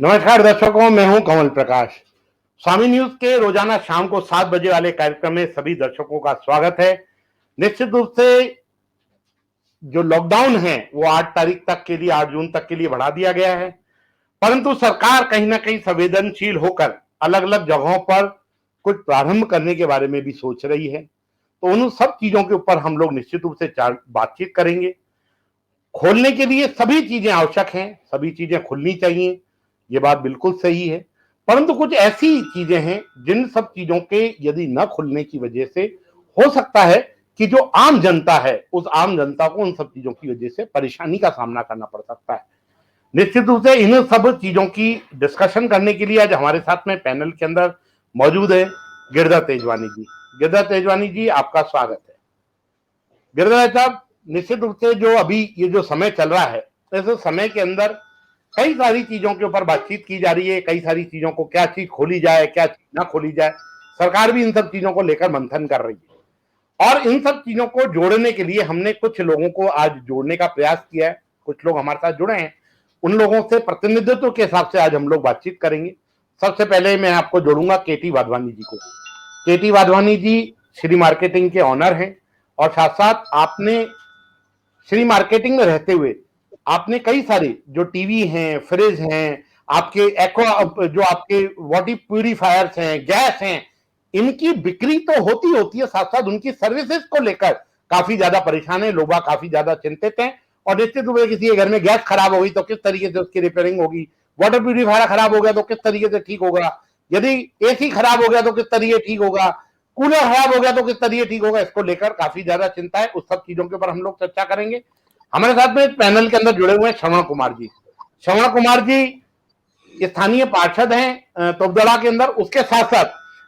नमस्कार दर्शकों, मैं हूं कमल प्रकाश। स्वामी न्यूज के रोजाना शाम को 7 बजे वाले कार्यक्रम में सभी दर्शकों का स्वागत है। निश्चित रूप से जो लॉकडाउन है वो 8 तारीख तक के लिए, 8 जून तक के लिए बढ़ा दिया गया है, परंतु सरकार कहीं ना कहीं संवेदनशील होकर अलग अलग जगहों पर कुछ प्रारंभ करने के बारे में भी सोच रही है। तो उन सब चीजों के ऊपर हम लोग निश्चित रूप से बातचीत करेंगे। खोलने के लिए सभी चीजें आवश्यक हैं, सभी चीजें खुलनी चाहिए, ये बात बिल्कुल सही है, परंतु कुछ ऐसी चीजें हैं जिन सब चीजों के यदि न खुलने की वजह से हो सकता है कि जो आम जनता है उस आम जनता को उन सब चीजों की वजह से परेशानी का सामना करना पड़ सकता है। निश्चित रूप से इन सब चीजों की डिस्कशन करने के लिए आज हमारे साथ में पैनल के अंदर मौजूद है गिरधर तेजवानी जी। गिरधर तेजवानी जी, आपका स्वागत है। गिरधर साहब, निश्चित रूप से जो अभी ये जो समय चल रहा है, ऐसे समय के अंदर कई सारी चीजों के ऊपर बातचीत की जा रही है, कई सारी चीजों को क्या चीज खोली जाए, क्या चीज ना खोली जाए। सरकार भी इन सब चीजों को लेकर मंथन कर रही है और इन सब चीजों को जोड़ने के लिए हमने कुछ लोगों को आज जोड़ने का प्रयास किया है। कुछ लोग हमारे साथ जुड़े हैं, उन लोगों से प्रतिनिधित्व के हिसाब से आज हम लोग बातचीत करेंगे। सबसे पहले मैं आपको जोड़ूंगा केटी वाधवानी जी को। केटी वाधवानी जी श्री मार्केटिंग के ऑनर हैं और साथ साथ आपने श्री मार्केटिंग में रहते हुए आपने कई सारे जो टीवी हैं, फ्रिज हैं, आपके एक्वा जो आपके वाटर प्यूरिफायर्स हैं, गैस हैं, इनकी बिक्री तो होती है, साथ साथ उनकी सर्विसेज को लेकर काफी ज्यादा परेशान है, लोग काफी ज्यादा चिंतित हैं। और निश्चित रूप से किसी के घर में गैस खराब हो गई तो किस तरीके से उसकी रिपेयरिंग होगी, वाटर प्यूरिफायर खराब हो गया तो किस तरीके से ठीक होगा, यदि एसी खराब हो गया तो किस तरीके ठीक होगा, कूलर खराब हो गया तो किस तरीके ठीक होगा, इसको लेकर काफी ज्यादा चिंता है। उस सब चीजों के ऊपर हम लोग चर्चा करेंगे। हमारे साथ में पैनल के अंदर जुड़े हुए हैं श्रवण कुमार जी। श्रवण कुमार जी स्थानीय पार्षद हैं तोबदड़ा के अंदर, उसके साथ साथ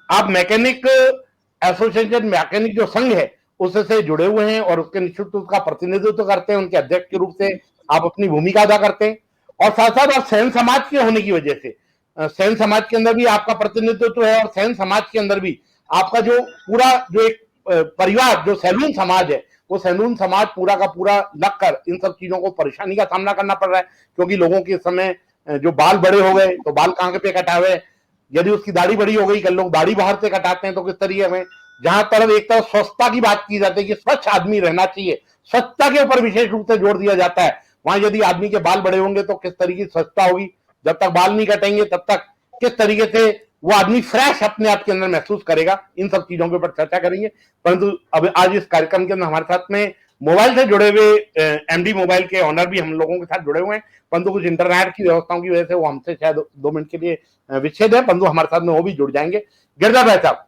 आप मैकेनिक एसोसिएशन, मैकेनिक जो संघ है उससे जुड़े हुए हैं और उसके निश्चित उसका प्रतिनिधित्व करते हैं, उनके अध्यक्ष के रूप से आप अपनी भूमिका अदा करते हैं। और साथ साथ आप सैन समाज के होने की वजह से सैन समाज के अंदर भी आपका प्रतिनिधित्व है और सैन समाज के अंदर भी आपका जो पूरा जो एक परिवार जो सैलून समाज है, वो सैलून समाज पूरा का पूरा लगकर इन सब चीजों को परेशानी का सामना करना पड़ रहा है, क्योंकि लोगों के समय जो बाल बड़े हो गए तो बाल कहां पे कटावे, यदि उसकी दाढ़ी बड़ी हो गई, कल लोग दाढ़ी बाहर से कटाते हैं तो किस तरीके में, जहां तरफ एक तरफ स्वच्छता की बात की जाती है कि स्वच्छ आदमी रहना चाहिए, स्वच्छता के ऊपर विशेष रूप से जोर दिया जाता है, वहां यदि आदमी के बाल बड़े होंगे तो किस तरीके की स्वच्छता होगी, जब तक बाल नहीं कटेंगे तब तक किस तरीके से वो आदमी फ्रेश अपने आप के अंदर महसूस करेगा। इन सब चीजों के ऊपर चर्चा करेंगे। परंतु अब आज इस कार्यक्रम के अंदर हमारे साथ में मोबाइल से जुड़े हुए एमडी मोबाइल के ऑनर भी हम लोगों के साथ जुड़े हुए हैं, परंतु कुछ इंटरनेट की व्यवस्थाओं की वजह से वो हमसे शायद 2 मिनट के लिए विच्छेद है, परंतु हमारे साथ में वो भी जुड़ जाएंगे। गिरजा भाई साहब,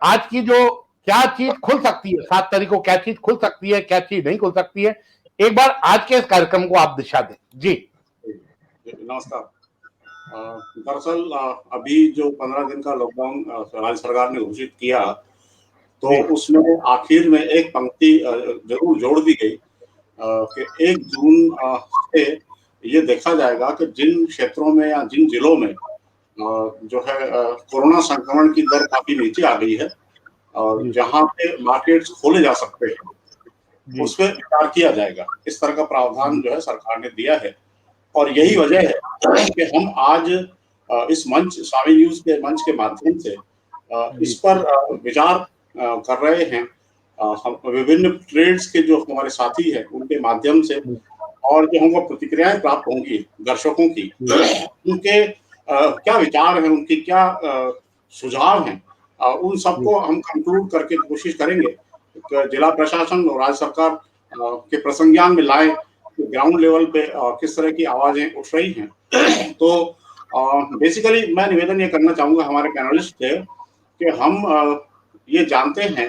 आज की जो क्या चीज खुल सकती है, 7 तारीख को क्या चीज खुल सकती है, क्या चीज नहीं खुल सकती है, एक बार आज के इस कार्यक्रम को आप दिशा दें जी। नमस्कार। दरअसल अभी जो 15 दिन का लॉकडाउन राज्य सरकार ने घोषित किया, तो उसमें आखिर में एक पंक्ति जरूर जोड़ दी गई कि 1 जून से ये देखा जाएगा कि जिन क्षेत्रों में या जिन जिलों में जो है कोरोना संक्रमण की दर काफी नीचे आ गई है और जहां पे मार्केट्स खोले जा सकते हैं, उस पर विचार किया जाएगा। इस तरह का प्रावधान जो है सरकार ने दिया है और यही वजह है कि हम आज इस मंच, स्वामी न्यूज के मंच के माध्यम से इस पर विचार कर रहे हैं। हम विभिन्न ट्रेड्स के जो हमारे साथी हैं उनके माध्यम से, और जो हमको प्रतिक्रियाएं प्राप्त होंगी दर्शकों की, उनके क्या विचार हैं, उनकी क्या सुझाव हैं, उन सबको हम कंक्लूड करके कोशिश करेंगे जिला प्रशासन और राज्य सरकार के प्रसंज्ञान में लाए ग्राउंड लेवल पे किस तरह की आवाजें उठ रही हैं। तो बेसिकली मैं निवेदन ये करना चाहूंगा हमारे पैनलिस्ट से कि हम ये जानते हैं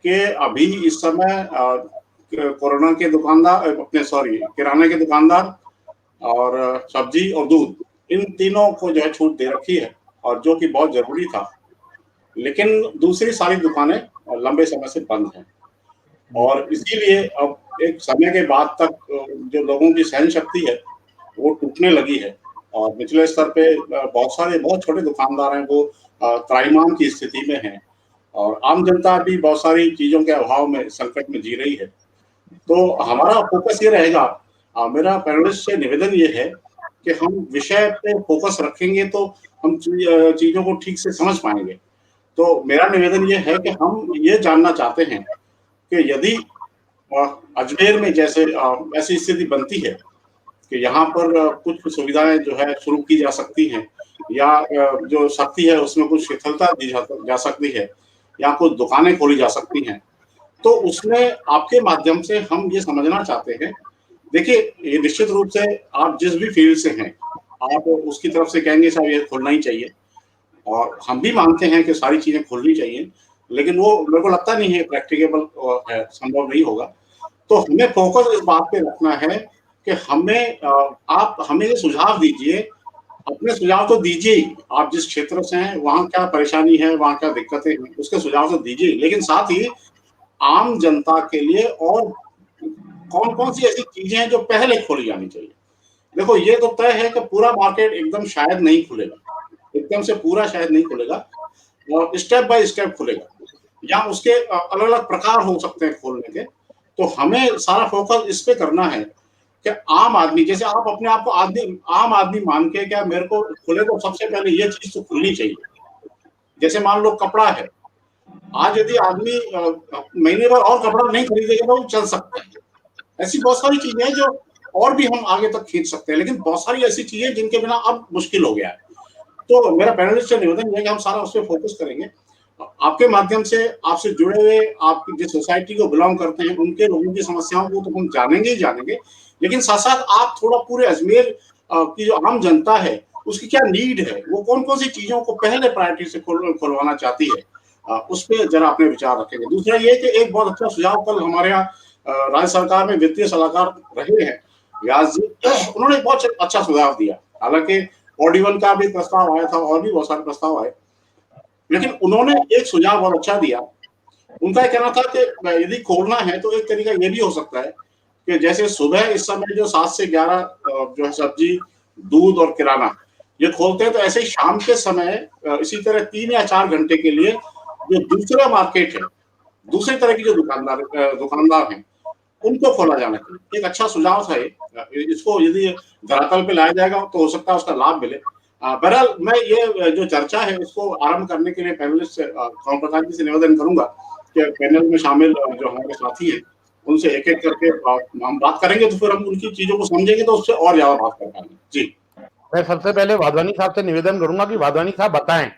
कि अभी इस समय कोरोना के दुकानदार किराने के दुकानदार और सब्जी और दूध, इन तीनों को जो है छूट दे रखी है, और जो कि बहुत जरूरी था। लेकिन दूसरी सारी दुकानें लंबे समय से बंद हैं और इसीलिए अब एक समय के बाद तक जो लोगों की सहन शक्ति है वो टूटने लगी है और निचले स्तर पे बहुत छोटे दुकानदार हैं, वो त्राहिमाम की स्थिति में हैं और आम जनता भी बहुत सारी चीजों के अभाव में संकट में जी रही है। तो हमारा फोकस ये रहेगा, मेरा पैनलिस्ट से निवेदन ये है कि हम विषय पे फोकस रखेंगे तो हम चीजों को ठीक से समझ पाएंगे। तो मेरा निवेदन ये है कि हम ये जानना चाहते हैं कि यदि अजमेर में जैसे ऐसी स्थिति बनती है कि यहाँ पर कुछ सुविधाएं जो है शुरू की जा सकती हैं, या जो शक्ति है उसमें कुछ शिथिलता दी जा सकती है, या कुछ दुकानें खोली जा सकती हैं, तो उसमें आपके माध्यम से हम ये समझना चाहते हैं। देखिए, ये निश्चित रूप से आप जिस भी फील्ड से हैं, आप उसकी तरफ से कहेंगे साहब ये खोलना ही चाहिए, और हम भी मानते हैं कि सारी चीजें खोलनी चाहिए, लेकिन वो मेरे को लगता नहीं है प्रैक्टिकेबल है, संभव नहीं होगा। तो हमें फोकस इस बात पे रखना है कि आप हमें ये सुझाव दीजिए, अपने सुझाव तो दीजिए ही, आप जिस क्षेत्र से हैं वहाँ क्या परेशानी है, वहाँ क्या दिक्कतें हैं, उसके सुझाव तो दीजिए, लेकिन साथ ही आम जनता के लिए और कौन कौन सी ऐसी चीजें हैं जो पहले खोली जानी चाहिए। देखो, ये तो तय है कि पूरा मार्केट एकदम शायद नहीं खुलेगा, एकदम से पूरा शायद नहीं खुलेगा, और स्टेप बाय स्टेप खुलेगा, या उसके अलग अलग प्रकार हो सकते हैं खोलने के। तो हमें सारा फोकस इस पे करना है कि आम आदमी, जैसे आप अपने आप को आम आदमी मान के क्या मेरे को खुले, तो सबसे पहले ये चीज तो खुलनी चाहिए। जैसे मान लो कपड़ा है, आज यदि आदमी महीने भर और कपड़ा नहीं खरीदेगा तो वो चल सकता है। ऐसी बहुत सारी चीजें हैं जो और भी हम आगे तक खींच सकते हैं, लेकिन बहुत सारी ऐसी चीजें जिनके बिना अब मुश्किल हो गया है। तो मेरा पैनलिस्ट से निवेदन है कि हम सारा उस पर फोकस करेंगे। आपके माध्यम से आपसे जुड़े हुए, आप जिस सोसाइटी को बिलोंग करते हैं, उनके लोगों की समस्याओं को तो हम जानेंगे ही जानेंगे, लेकिन साथ साथ आप थोड़ा पूरे अजमेर की जो आम जनता है उसकी क्या नीड है, वो कौन कौन सी चीजों को पहले प्रायोरिटी से खुलवाना चाहती है, उस पर जरा अपने विचार रखेंगे। दूसरा ये कि एक बहुत अच्छा सुझाव कल हमारे यहाँ राज्य सरकार में वित्तीय सलाहकार रहे हैं व्यास जी, उन्होंने बहुत अच्छा सुझाव दिया। हालांकि ऑडिवन का भी प्रस्ताव आया था और भी बहुत सारे प्रस्ताव आए, लेकिन उन्होंने एक सुझाव बहुत अच्छा दिया। उनका कहना था कि यदि खोलना है तो एक तरीका ये भी हो सकता है कि जैसे सुबह इस समय जो 7 से 11 जो है सब्जी, दूध और किराना ये खोलते हैं, तो ऐसे ही शाम के समय इसी तरह 3 या 4 घंटे के लिए जो दूसरा मार्केट है, दूसरे तरह की जो दुकानदार हैं, उनको खोला जाना चाहिए। एक अच्छा सुझाव था ये। इसको यदि धरातल पे लाया जाएगा तो हो सकता है उसका लाभ मिले। बहरहाल मैं ये जो चर्चा है इसको आरंभ करने के लिए पैनलिस्ट से कौन प्रधान जी से निवेदन करूंगा कि पैनल में शामिल जो हमारे साथी हैं उनसे एक एक करके हम बात करेंगे, तो फिर हम उनकी चीजों को समझेंगे तो उससे और ज्यादा बात कर पाएंगे। जी, मैं सबसे पहले वाधवानी साहब से निवेदन करूंगा कि वाधवानी साहब बताएं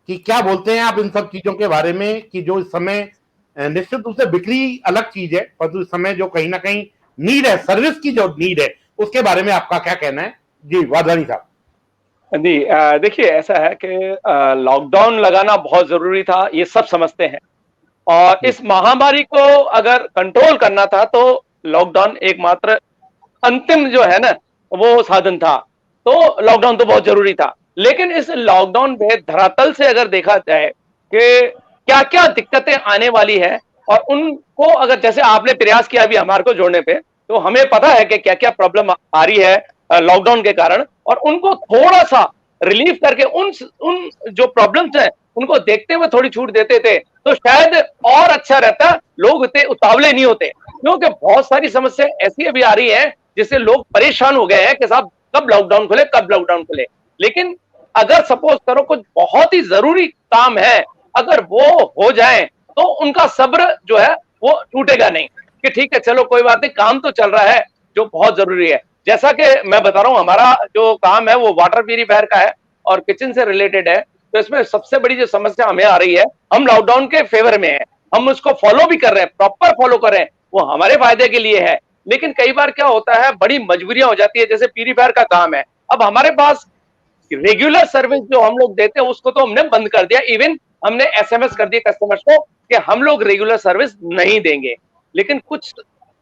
कि क्या बोलते हैं आप इन सब चीजों के बारे में, कि जो इस समय निश्चित रूप से बिक्री अलग चीज है, पर इस समय जो कहीं ना कहीं नीड है, सर्विस की जो नीड है, उसके बारे में आपका क्या कहना है। जी वाधवानी साहब। जी, देखिए ऐसा है कि लॉकडाउन लगाना बहुत जरूरी था, ये सब समझते हैं। और इस महामारी को अगर कंट्रोल करना था तो लॉकडाउन एकमात्र अंतिम जो है ना वो साधन था। तो लॉकडाउन तो बहुत जरूरी था, लेकिन इस लॉकडाउन में धरातल से अगर देखा जाए कि क्या क्या दिक्कतें आने वाली है, और उनको अगर जैसे आपने प्रयास किया अभी हमारे को जोड़ने पे, तो हमें पता है कि क्या क्या प्रॉब्लम आ रही है लॉकडाउन के कारण, और उनको थोड़ा सा रिलीफ करके उन जो प्रॉब्लम्स हैं उनको देखते हुए थोड़ी छूट देते थे तो शायद और अच्छा रहता, लोग इतने उतावले नहीं होते। क्योंकि बहुत सारी समस्या ऐसी अभी आ रही है जिससे लोग परेशान हो गए हैं कि साहब कब लॉकडाउन खुले, कब लॉकडाउन खुले। लेकिन अगर सपोज करो कुछ बहुत ही जरूरी काम है, अगर वो हो जाए तो उनका सब्र जो है वो टूटेगा नहीं कि ठीक है चलो कोई बात नहीं, काम तो चल रहा है जो बहुत जरूरी है। जैसा कि मैं बता रहा हूं, हमारा जो काम है वो वाटर प्यूरीफायर का है और किचन से रिलेटेड है। तो इसमें सबसे बड़ी जो समस्या हमें आ रही है, हम लॉकडाउन के फेवर में है, हम उसको फॉलो भी कर रहे हैं, प्रॉपर फॉलो कर रहे हैं, वो हमारे फायदे के लिए है। लेकिन कई बार क्या होता है, बड़ी मजबूरियां हो जाती है। जैसे प्यूरीफायर का काम है, अब हमारे पास रेगुलर सर्विस जो हम लोग देते हैं उसको तो हमने बंद कर दिया, इवन हमने एसएमएस कर दिया कस्टमर्स को कि हम लोग रेगुलर सर्विस नहीं देंगे। लेकिन कुछ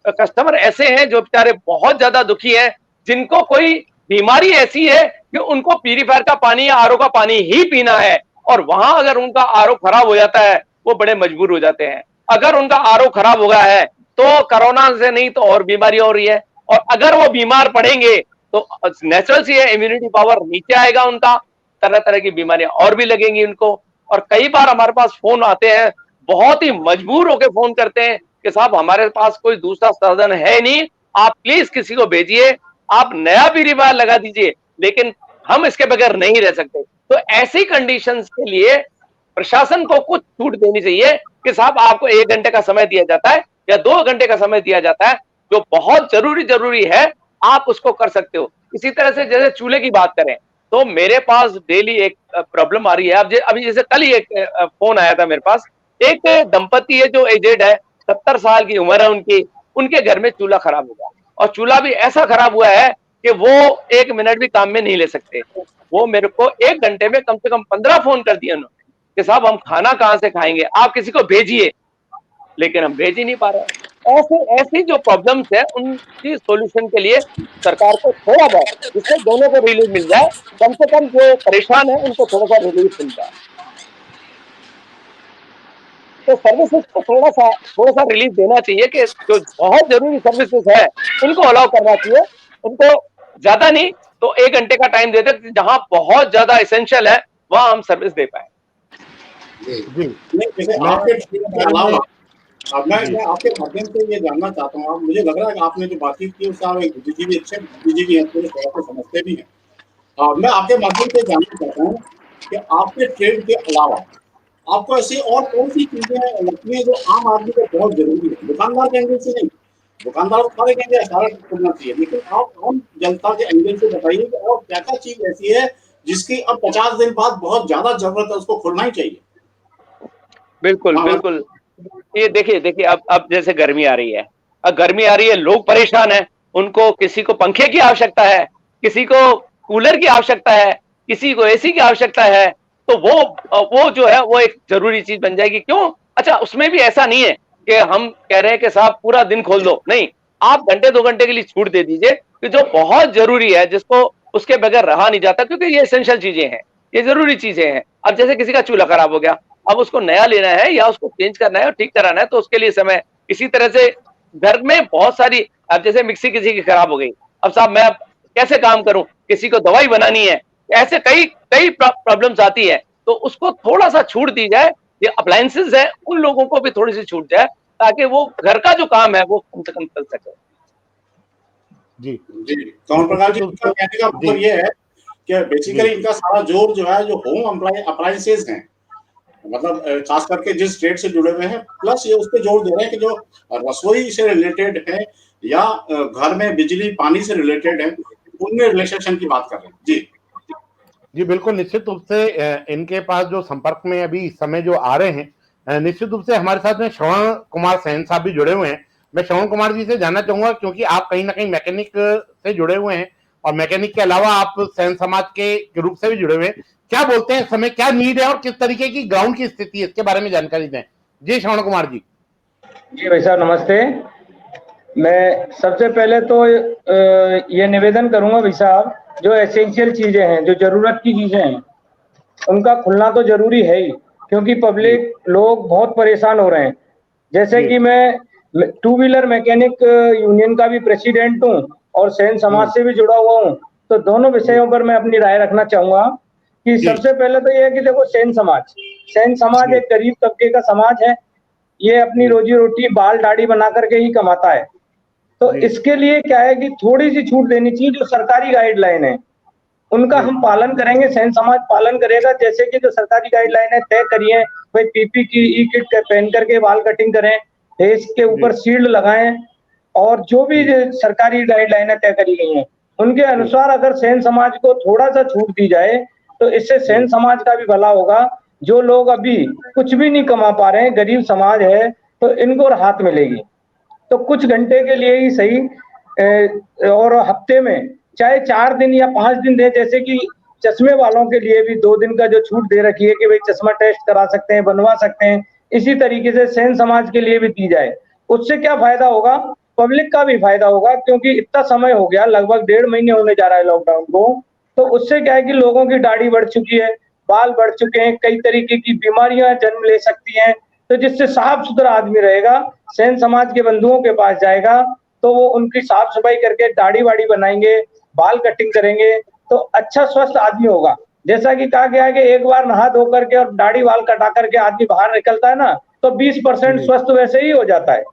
कस्टमर ऐसे हैं जो बेचारे बहुत ज्यादा दुखी हैं, जिनको कोई बीमारी ऐसी है कि उनको प्यूरीफायर का पानी या आरओ का पानी ही पीना है, और वहां अगर उनका आरओ खराब हो जाता है वो बड़े मजबूर हो जाते हैं। अगर उनका आरओ खराब हो गया है तो कोरोना से नहीं तो और बीमारी हो रही है, और अगर वो बीमार पड़ेंगे तो नेचुरल सी है, इम्यूनिटी पावर नीचे आएगा उनका, तरह तरह की बीमारियां और भी लगेंगी उनको। और कई बार हमारे पास फोन आते हैं, बहुत ही मजबूर होकर फोन करते हैं कि साहब हमारे पास कोई दूसरा साधन है नहीं, आप प्लीज किसी को भेजिए, आप नया प्यूरीफायर लगा दीजिए। लेकिन हम इसके बगैर नहीं रह सकते। तो ऐसी कंडीशंस के लिए प्रशासन को कुछ छूट देनी चाहिए कि साहब आपको 1 घंटे का समय दिया जाता है या 2 घंटे का समय दिया जाता है, जो बहुत जरूरी है आप उसको कर सकते हो। इसी तरह से जैसे चूल्हे की बात करें तो मेरे पास डेली एक प्रॉब्लम आ रही है। अब अभी जैसे कल ही एक फोन आया था मेरे पास, एक दंपति है जो एजेड है, 70 साल की उम्र है उनकी, उनके घर में चूल्हा खराब हुआ और चूल्हा भी ऐसा खराब हुआ है कि वो 1 मिनट भी काम में नहीं ले सकते। वो मेरे को 1 घंटे में कम से कम 15 फोन कर दिए उन्होंने कि साहब हम खाना कहां से खाएंगे, आप किसी को भेजिए, लेकिन हम भेज ही नहीं पा रहे। ऐसे ऐसी जो प्रॉब्लम्स है उनकी सॉल्यूशन के लिए सरकार को थोड़ा बहुत, जिससे दोनों को रिलीफ मिल जाए, कम से कम जो परेशान है उनको थोड़ा सा रिलीफ मिल जाए। तो सर्विसेज को थोड़ा सा रिलीफ देना चाहिए कि जो बहुत जरूरी सर्विसेज है उनको अलाउ करना चाहिए, उनको ज्यादा नहीं तो 1 घंटे का टाइम देते, जहां बहुत ज्यादा एसेंशियल है वहां हम सर्विस दे पाए। जी जैसे आपके के अलावा अब मैं आपके माध्यम से ये जानना चाहता हूँ, आप मुझे लग रहा है कि आपने जो बातचीत की उससे आप एक बुद्धिजीवी अच्छे बुद्धिजीवी हैं, थोड़े थोड़ा सा समझते भी हैं। मैं आपके माध्यम से जानना चाहता हूँ कि आपके ट्रेड के अलावा आपको ऐसी और कौन सी चीजें लगती हैं जो आम आदमी को बहुत जरूरी है? दुकानदार के एंगल से नहीं, दुकानदार सारे कहेंगे सारा करना चाहिए, लेकिन आप आम जनता के एंगल से बताइए कि और क्या क्या चीज ऐसी है जिसकी अब 50 दिन बाद बहुत ज्यादा जरूरत है, उसको खोलना ही चाहिए। बिल्कुल हाँ, बिल्कुल। ये देखिए अब जैसे गर्मी आ रही है, अब गर्मी आ रही है, लोग परेशान है, उनको किसी को पंखे की आवश्यकता है, किसी को कूलर की आवश्यकता है, किसी को एसी की आवश्यकता है, तो वो जो है वो एक जरूरी चीज बन जाएगी। क्यों? अच्छा, उसमें भी ऐसा नहीं है कि हम कह रहे हैं कि साहब पूरा दिन खोल दो, नहीं, आप घंटे 2 घंटे के लिए छूट दे दीजिए कि जो बहुत जरूरी है, जिसको उसके बगैर रहा नहीं जाता, क्योंकि ये एसेंशियल चीजें हैं, ये जरूरी चीजें हैं। अब जैसे किसी का चूल्हा खराब हो गया, अब उसको नया लेना है या उसको चेंज करना है और ठीक कराना है, तो उसके लिए समय। इसी तरह से घर में बहुत सारी, अब जैसे मिक्सी किसी की खराब हो गई, अब साहब मैं अब कैसे काम करूं, किसी को दवाई बनानी है, ऐसे कई कई प्रॉब्लम्स आती है, तो उसको थोड़ा सा छूट दी जाए। ये अप्लायंसेस है, उन लोगों को भी थोड़ी सी छूट जाए ताकि वो घर का जो काम है वो कम से कम चल सके। जी जी, कमल प्रकाश जी, इनका कहने का मतलब ये है कि बेसिकली इनका सारा जोर जो है जो होम अप्लायंसेस हैं, मतलब खास करके जिस ट्रेड से जुड़े हुए हैं, प्लस ये उस पर जोर दे रहे हैं कि जो रसोई से रिलेटेड है या घर में बिजली पानी से रिलेटेड है, उनमें रिलैक्सेशन की बात कर रहे हैं। जी जी बिल्कुल, निश्चित रूप से इनके पास जो संपर्क में अभी इस समय जो आ रहे हैं, निश्चित रूप से हमारे साथ में श्रवण कुमार सहन साहब भी जुड़े हुए हैं। मैं श्रवण कुमार जी से जानना चाहूंगा, क्योंकि आप कहीं ना कहीं मैकेनिक से जुड़े हुए हैं और मैकेनिक के अलावा आप सहन समाज के रूप से भी जुड़े हुए हैं, क्या बोलते हैं इस समय क्या नीड है और किस तरीके की ग्राउंड की स्थिति है, इसके बारे में जानकारी दें। जी श्रवण कुमार जी। जी भाई साहब नमस्ते। मैं सबसे पहले तो ये निवेदन करूंगा भाई साहब, जो एसेंशियल चीजें हैं, जो जरूरत की चीजें हैं, उनका खुलना तो जरूरी है ही, क्योंकि पब्लिक लोग बहुत परेशान हो रहे हैं। जैसे कि मैं 2 व्हीलर मैकेनिक यूनियन का भी प्रेसिडेंट हूँ और सैन समाज से भी जुड़ा हुआ हूँ, तो दोनों विषयों पर मैं अपनी राय रखना चाहूंगा। कि सबसे पहले तो ये है कि देखो, सैन समाज एक गरीब तबके का समाज है, ये अपनी रोजी रोटी बाल दाढ़ी बना करके ही कमाता है। तो इसके लिए क्या है कि थोड़ी सी छूट देनी चाहिए। जो सरकारी गाइडलाइन है उनका हम पालन करेंगे, सैन समाज पालन करेगा। जैसे कि जो सरकारी गाइडलाइन है तय करिए, भाई पीपी की ई किट पहन करके बाल कटिंग करें, फेस के ऊपर शील्ड लगाएं, और जो भी सरकारी गाइडलाइन है तय करी गई है उनके अनुसार अगर सैन समाज को थोड़ा सा छूट दी जाए तो इससे सैन समाज का भी भला होगा। जो लोग अभी कुछ भी नहीं कमा पा रहे हैं, गरीब समाज है, तो इनको राहत मिलेगी। तो कुछ घंटे के लिए ही सही, और हफ्ते में चाहे 4 दिन या 5 दिन दे। जैसे कि चश्मे वालों के लिए भी 2 दिन का जो छूट दे रखी है कि भाई चश्मा टेस्ट करा सकते हैं, बनवा सकते हैं, इसी तरीके से सैन समाज के लिए भी दी जाए। उससे क्या फायदा होगा? पब्लिक का भी फायदा होगा, क्योंकि इतना समय हो गया, लगभग 1.5 महीने होने जा रहा है लॉकडाउन को। तो उससे क्या है कि लोगों की दाढ़ी बढ़ चुकी है, बाल बढ़ चुके हैं, कई तरीके की बीमारियां जन्म ले सकती हैं। तो जिससे साफ सुथरा आदमी रहेगा, सैन समाज के बंधुओं के पास जाएगा, तो वो उनकी साफ सफाई करके दाढ़ी वाड़ी बनाएंगे, बाल कटिंग करेंगे, तो अच्छा स्वस्थ आदमी होगा। जैसा कि कहा गया है कि एक बार नहा धो करके और दाढ़ी बाल कटा करके आदमी बाहर निकलता है ना, तो 20% स्वस्थ वैसे ही हो जाता है।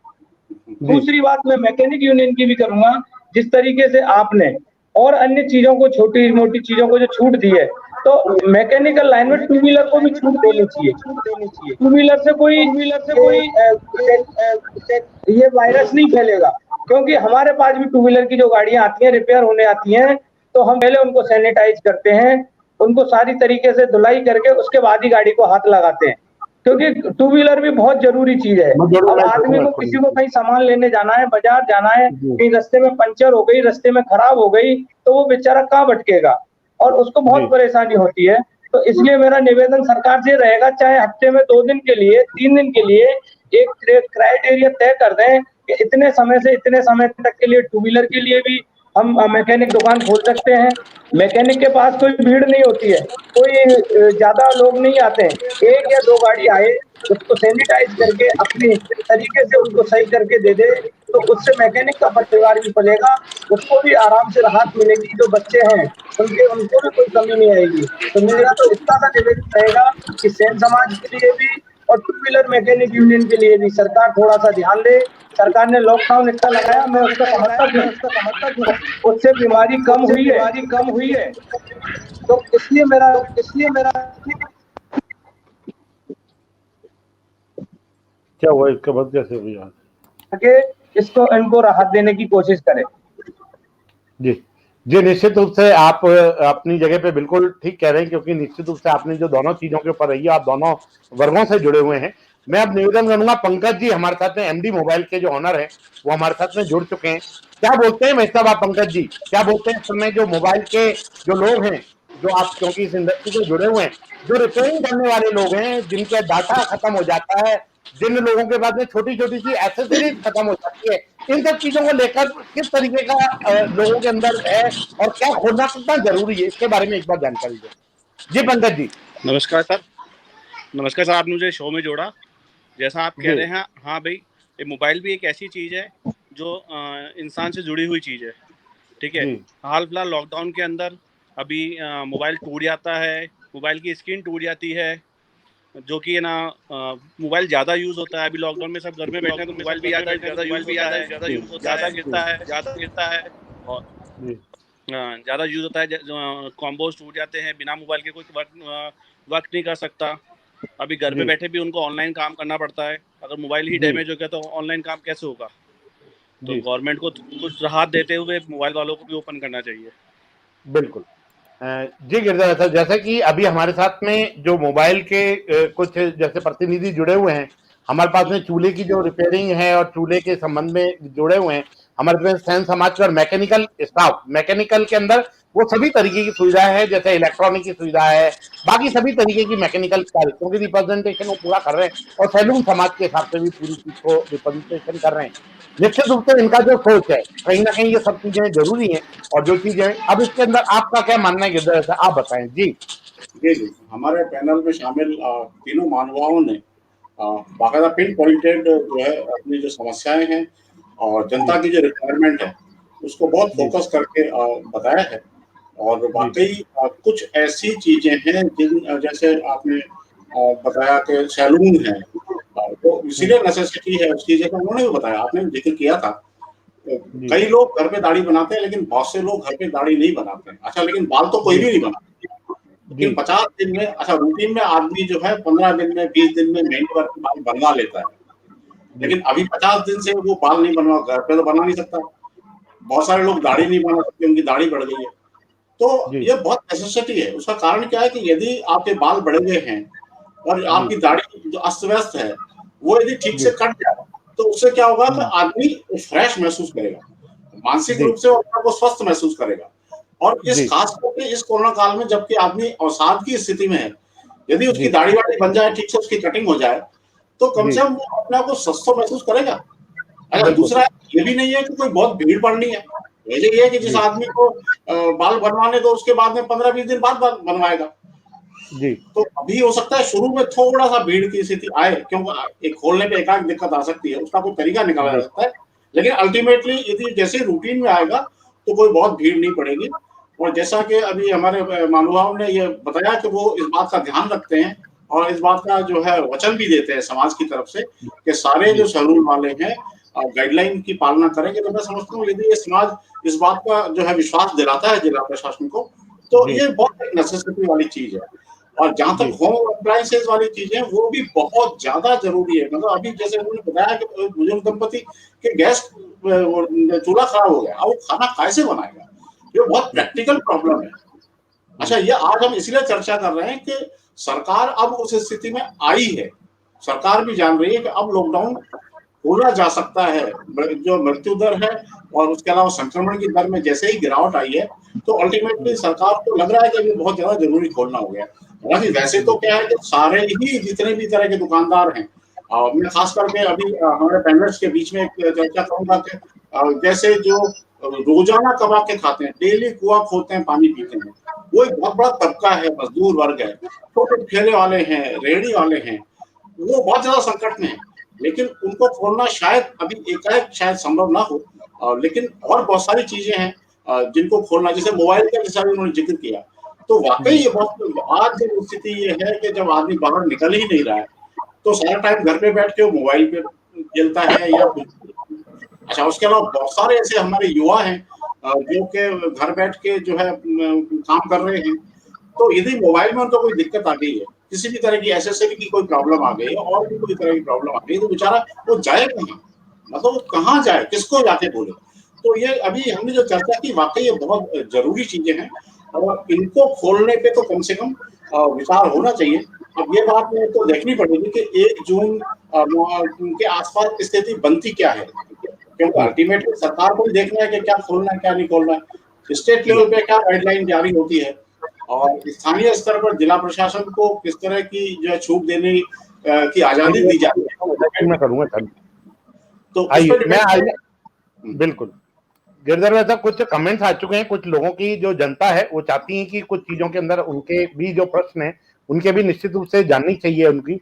दूसरी बात मैं मैकेनिक यूनियन की भी करूंगा। जिस तरीके से आपने और अन्य चीजों को, छोटी मोटी चीजों को जो छूट दी है, तो मैकेनिकल लाइन में टू व्हीलर को भी छूट देनी चाहिए। टू व्हीलर से कोई ये वायरस नहीं फैलेगा, क्योंकि हमारे पास भी टू व्हीलर की जो गाड़ियां आती हैं, रिपेयर होने आती हैं, तो हम पहले उनको सैनिटाइज करते हैं, उनको सारी तरीके से धुलाई करके उसके बाद ही गाड़ी को हाथ लगाते हैं, क्योंकि टू व्हीलर भी बहुत जरूरी चीज है। अब आदमी को, किसी को कहीं सामान लेने जाना है, बाजार जाना है, कहीं रास्ते में पंचर हो गई, रास्ते में खराब हो गई, तो वो बेचारा कहाँ भटकेगा और उसको बहुत परेशानी होती है। तो इसलिए मेरा निवेदन सरकार से रहेगा, चाहे हफ्ते में 2 दिन के लिए, 3 दिन के लिए एक क्राइटेरिया तय कर दें कि इतने समय से इतने समय तक के लिए टू व्हीलर के लिए भी हम मैकेनिक दुकान खोल सकते हैं। मैकेनिक के पास कोई भीड़ नहीं होती है, कोई ज्यादा लोग नहीं आते हैं, 1 या 2 गाड़ी आए, उसको सैनिटाइज करके अपनी तरीके से उनको सही करके दे दे, तो उससे मैकेनिक का परिवार भी पलेगा, उसको भी आराम से राहत मिलेगी। जो बच्चे हैं उनको भी कोई कमी नहीं आएगी। तो मेरा तो इतना सा निवेदन रहेगा कि सेन समाज के लिए भी और टू व्हीलर मैकेनिक यूनियन के लिए भी सरकार थोड़ा सा ध्यान दे। सरकार ने लॉकडाउन इतना लगाया, मैं उसका समर्थक हूँ, उससे बीमारी कम हुई है। तो इसलिए मेरा क्या हुआ, इसका बंद कैसे हुआ? इनको राहत देने की कोशिश करें। जी जी, निश्चित रूप से आप अपनी जगह पे बिल्कुल ठीक कह रहे हैं, क्योंकि निश्चित रूप से आपने जो दोनों चीजों के ऊपर रही है, आप दोनों वर्गों से जुड़े हुए हैं। मैं अब निवेदन करूंगा, पंकज जी हमारे साथ में एमडी मोबाइल के जो ऑनर है वो हमारे साथ में जुड़ चुके हैं। क्या बोलते हैं भाई साहब आप, पंकज जी क्या बोलते हैं? इस समय जो मोबाइल के जो लोग हैं, जो आप क्योंकि इस इंडस्ट्री से जुड़े हुए हैं, जो रिपेयरिंग करने वाले लोग हैं, जिनका डाटा खत्म हो जाता है, जिन लोगों के पास में छोटी छोटी सी एसेसरीज खत्म हो जाती है, इन सब चीजों को लेकर किस तरीके का लोगों के अंदर है और क्या खोलना कितना जरूरी है, इसके बारे में एक बार जानकारी दें। जी पंकज जी। नमस्कार सर, आपने मुझे शो में जोड़ा। जैसा आप कह रहे हैं, हाँ भाई, ये मोबाइल भी एक ऐसी चीज है जो इंसान से जुड़ी हुई चीज है, ठीक है। हाल फिलहाल लॉकडाउन के अंदर अभी मोबाइल टूट जाता है, मोबाइल की स्क्रीन टूट जाती है, जो कि ना मोबाइल ज्यादा यूज होता है। अभी लॉकडाउन में सब घर में बैठे हैं, तो मोबाइल भी ज्यादा गिरता है और ज़्यादा यूज होता है। कॉम्बोज टूट जाते हैं, बिना मोबाइल के कोई वर्क नहीं कर सकता। अभी घर में बैठे भी उनको ऑनलाइन काम करना पड़ता है। अगर मोबाइल ही डैमेज हो गया तो ऑनलाइन काम कैसे होगा? तो गवर्नमेंट को कुछ राहत देते हुए मोबाइल वालों को भी ओपन करना चाहिए। बिल्कुल जी गिरजा सर, जैसे कि अभी हमारे साथ में जो मोबाइल के कुछ जैसे प्रतिनिधि जुड़े हुए हैं, हमारे पास में चूल्हे की जो रिपेयरिंग है और चूल्हे के संबंध में जुड़े हुए हैं हमारे पास सैन समाज और मैकेनिकल स्टाफ, मैकेनिकल के अंदर वो सभी तरीके की सुविधाएं हैं, जैसे इलेक्ट्रॉनिक की सुविधा है, बाकी सभी तरीके की मैकेनिकल कार्यों की रिप्रेजेंटेशन वो पूरा कर रहे हैं और सैलून समाज के हिसाब से भी पूरी चीज को रिप्रेजेंटेशन कर रहे हैं। निश्चित रूप से इनका जो सोच है, कहीं ना कहीं ये सब चीजें जरूरी हैं और जो चीजें, अब इसके अंदर आपका क्या मानना है गिरजा सर, आप बताएं। जी जी, हमारे पैनल में शामिल तीनों महानुभावों ने बाकायदा पिन पॉइंटेड जो है अपनी जो समस्याएं हैं और जनता की जो रिक्वायरमेंट है उसको बहुत फोकस करके बताया है। और वाकई कुछ ऐसी चीजें हैं जिन जैसे आपने बताया कि सैलून है, तो इसीलिए नेसेसिटी है उस चीज का, उन्होंने भी बताया, आपने जिक्र किया था। कई लोग घर पे दाढ़ी बनाते हैं, लेकिन बहुत से लोग घर पे दाढ़ी नहीं बनाते हैं। अच्छा, लेकिन बाल तो कोई भी नहीं बनाता, लेकिन 50 दिन में, अच्छा रूटीन में आदमी जो है 15 दिन में, 20 दिन में, महीने भर बाल बनवा लेता है, लेकिन अभी 50 दिन से वो बाल नहीं बनवा, घर पे तो बना नहीं सकता। बहुत सारे लोग दाढ़ी नहीं बना सकते, उनकी दाढ़ी बढ़ गई है। तो ये बहुत नेसेसिटी है। उसका कारण क्या है कि यदि आपके बाल बढ़े हुए हैं और आपकी दाढ़ी जो अस्त व्यस्त है वो यदि ठीक से कट जाए, तो उससे क्या होगा कि आदमी फ्रेश महसूस करेगा, मानसिक रूप से अपने को स्वस्थ महसूस करेगा। और इस खास करके इस कोरोना काल में, जबकि आदमी अवसाद की स्थिति में है, यदि उसकी दाढ़ी वाड़ी बन जाए, ठीक से उसकी कटिंग हो जाए, तो कम से कम वो अपने आप को स्वस्थ महसूस करेगा। अच्छा, दूसरा ये भी नहीं है कि कोई बहुत भीड़ बढ़नी है, वजह ये है कि जिस आदमी को बाल बनवाने दो, उसके बाद में 15-20 दिन बाद बनवाएगा। जी, तो अभी हो सकता है शुरू में थोड़ा सा भीड़ की स्थिति आए, क्योंकि एक खोलने पे एकांक दिक्कत आ सकती है, उसका कोई तरीका निकाला जा सकता है, लेकिन अल्टीमेटली यदि जैसे रूटीन में आएगा तो कोई बहुत भीड़ नहीं पड़ेगी। और जैसा कि अभी हमारे महानुभाव ने ये बताया कि वो इस बात का ध्यान रखते हैं और इस बात का जो है वचन भी देते हैं समाज की तरफ से कि सारे जो सैलून वाले हैं गाइडलाइन की पालना करेंगे तो मैं समझता हूँ यदि ये समाज इस बात का जो है विश्वास दिलाता है जिला प्रशासन को, तो ये बहुत एक नेसेसिटी वाली चीज है। और जहां तक होम अप्लायंसेज वाली चीजें, वो भी बहुत ज्यादा जरूरी है। मतलब अभी जैसे उन्होंने बताया कि बुजुर्ग दंपति के गैस चूल्हा खराब हो गया, अब वो खाना कैसे बनाएगा, ये बहुत प्रैक्टिकल प्रॉब्लम है। अच्छा, ये आज हम इसलिए चर्चा कर रहे हैं कि सरकार अब उस स्थिति में आई है, सरकार भी जान रही है कि अब लॉकडाउन खोला जा सकता है। जो मृत्यु दर है और उसके अलावा संक्रमण की दर में जैसे ही गिरावट आई है, तो अल्टीमेटली सरकार को लग रहा है कि ये बहुत ज्यादा जरूरी खोलना हो गया। हालांकि वैसे तो क्या है कि सारे ही जितने भी तरह के दुकानदार हैं, मैं खास करके अभी हमारे पैनलिस्ट के बीच में एक चर्चा करूंगा कि जैसे जो रोजाना कमा के खाते हैं, डेली कुआं खोदते हैं, पानी पीते हैं, वो एक बहुत बड़ा तबका है, मजदूर वर्ग है, छोटे ठेले वाले हैं, रेहड़ी वाले हैं, वो बहुत ज्यादा संकट में है। लेकिन उनको खोलना शायद अभी एकाएक शायद संभव ना हो, लेकिन और बहुत सारी चीजें हैं जिनको खोलना, जैसे मोबाइल का जैसा भी उन्होंने जिक्र किया, तो वाकई ये बहुत आज की स्थिति ये है कि जब आदमी बाहर निकल ही नहीं रहा है, तो सारा टाइम घर पे बैठ के वो मोबाइल पे खेलता है या कुछ। अच्छा, उसके अलावा बहुत सारे ऐसे हमारे युवा हैं जो कि घर बैठ के जो है काम कर रहे हैं, तो यदि मोबाइल में उनको कोई दिक्कत आ गई है, किसी भी तरह की एसेसरी की कोई प्रॉब्लम आ गई है और भी कोई तरह की प्रॉब्लम आ गई, तो बेचारा वो जाए कहाँ, मतलब वो कहाँ जाए, किसको जाके बोले। तो ये अभी हमने जो चर्चा की, वाकई ये बहुत जरूरी चीजें हैं और इनको खोलने पे तो कम से कम विचार होना चाहिए। अब ये बात में तो देखनी पड़ेगी कि 1 जून के आसपास स्थिति बनती क्या है, क्योंकि अल्टीमेटली सरकार को भी देखना है कि क्या खोलना है क्या नहीं खोलना है, स्टेट लेवल पे क्या गाइडलाइन जारी होती है और स्थानीय स्तर पर जिला प्रशासन को किस तरह की जो है छूट देने की आजादी दी जाती है। मैं करूंगा तो बिल्कुल गिरधर वैसा कुछ कमेंट्स आ चुके हैं, कुछ लोगों की जो जनता है वो चाहती है कि कुछ चीजों के अंदर उनके भी जो प्रश्न है उनके भी निश्चित रूप से जाननी चाहिए उनकी।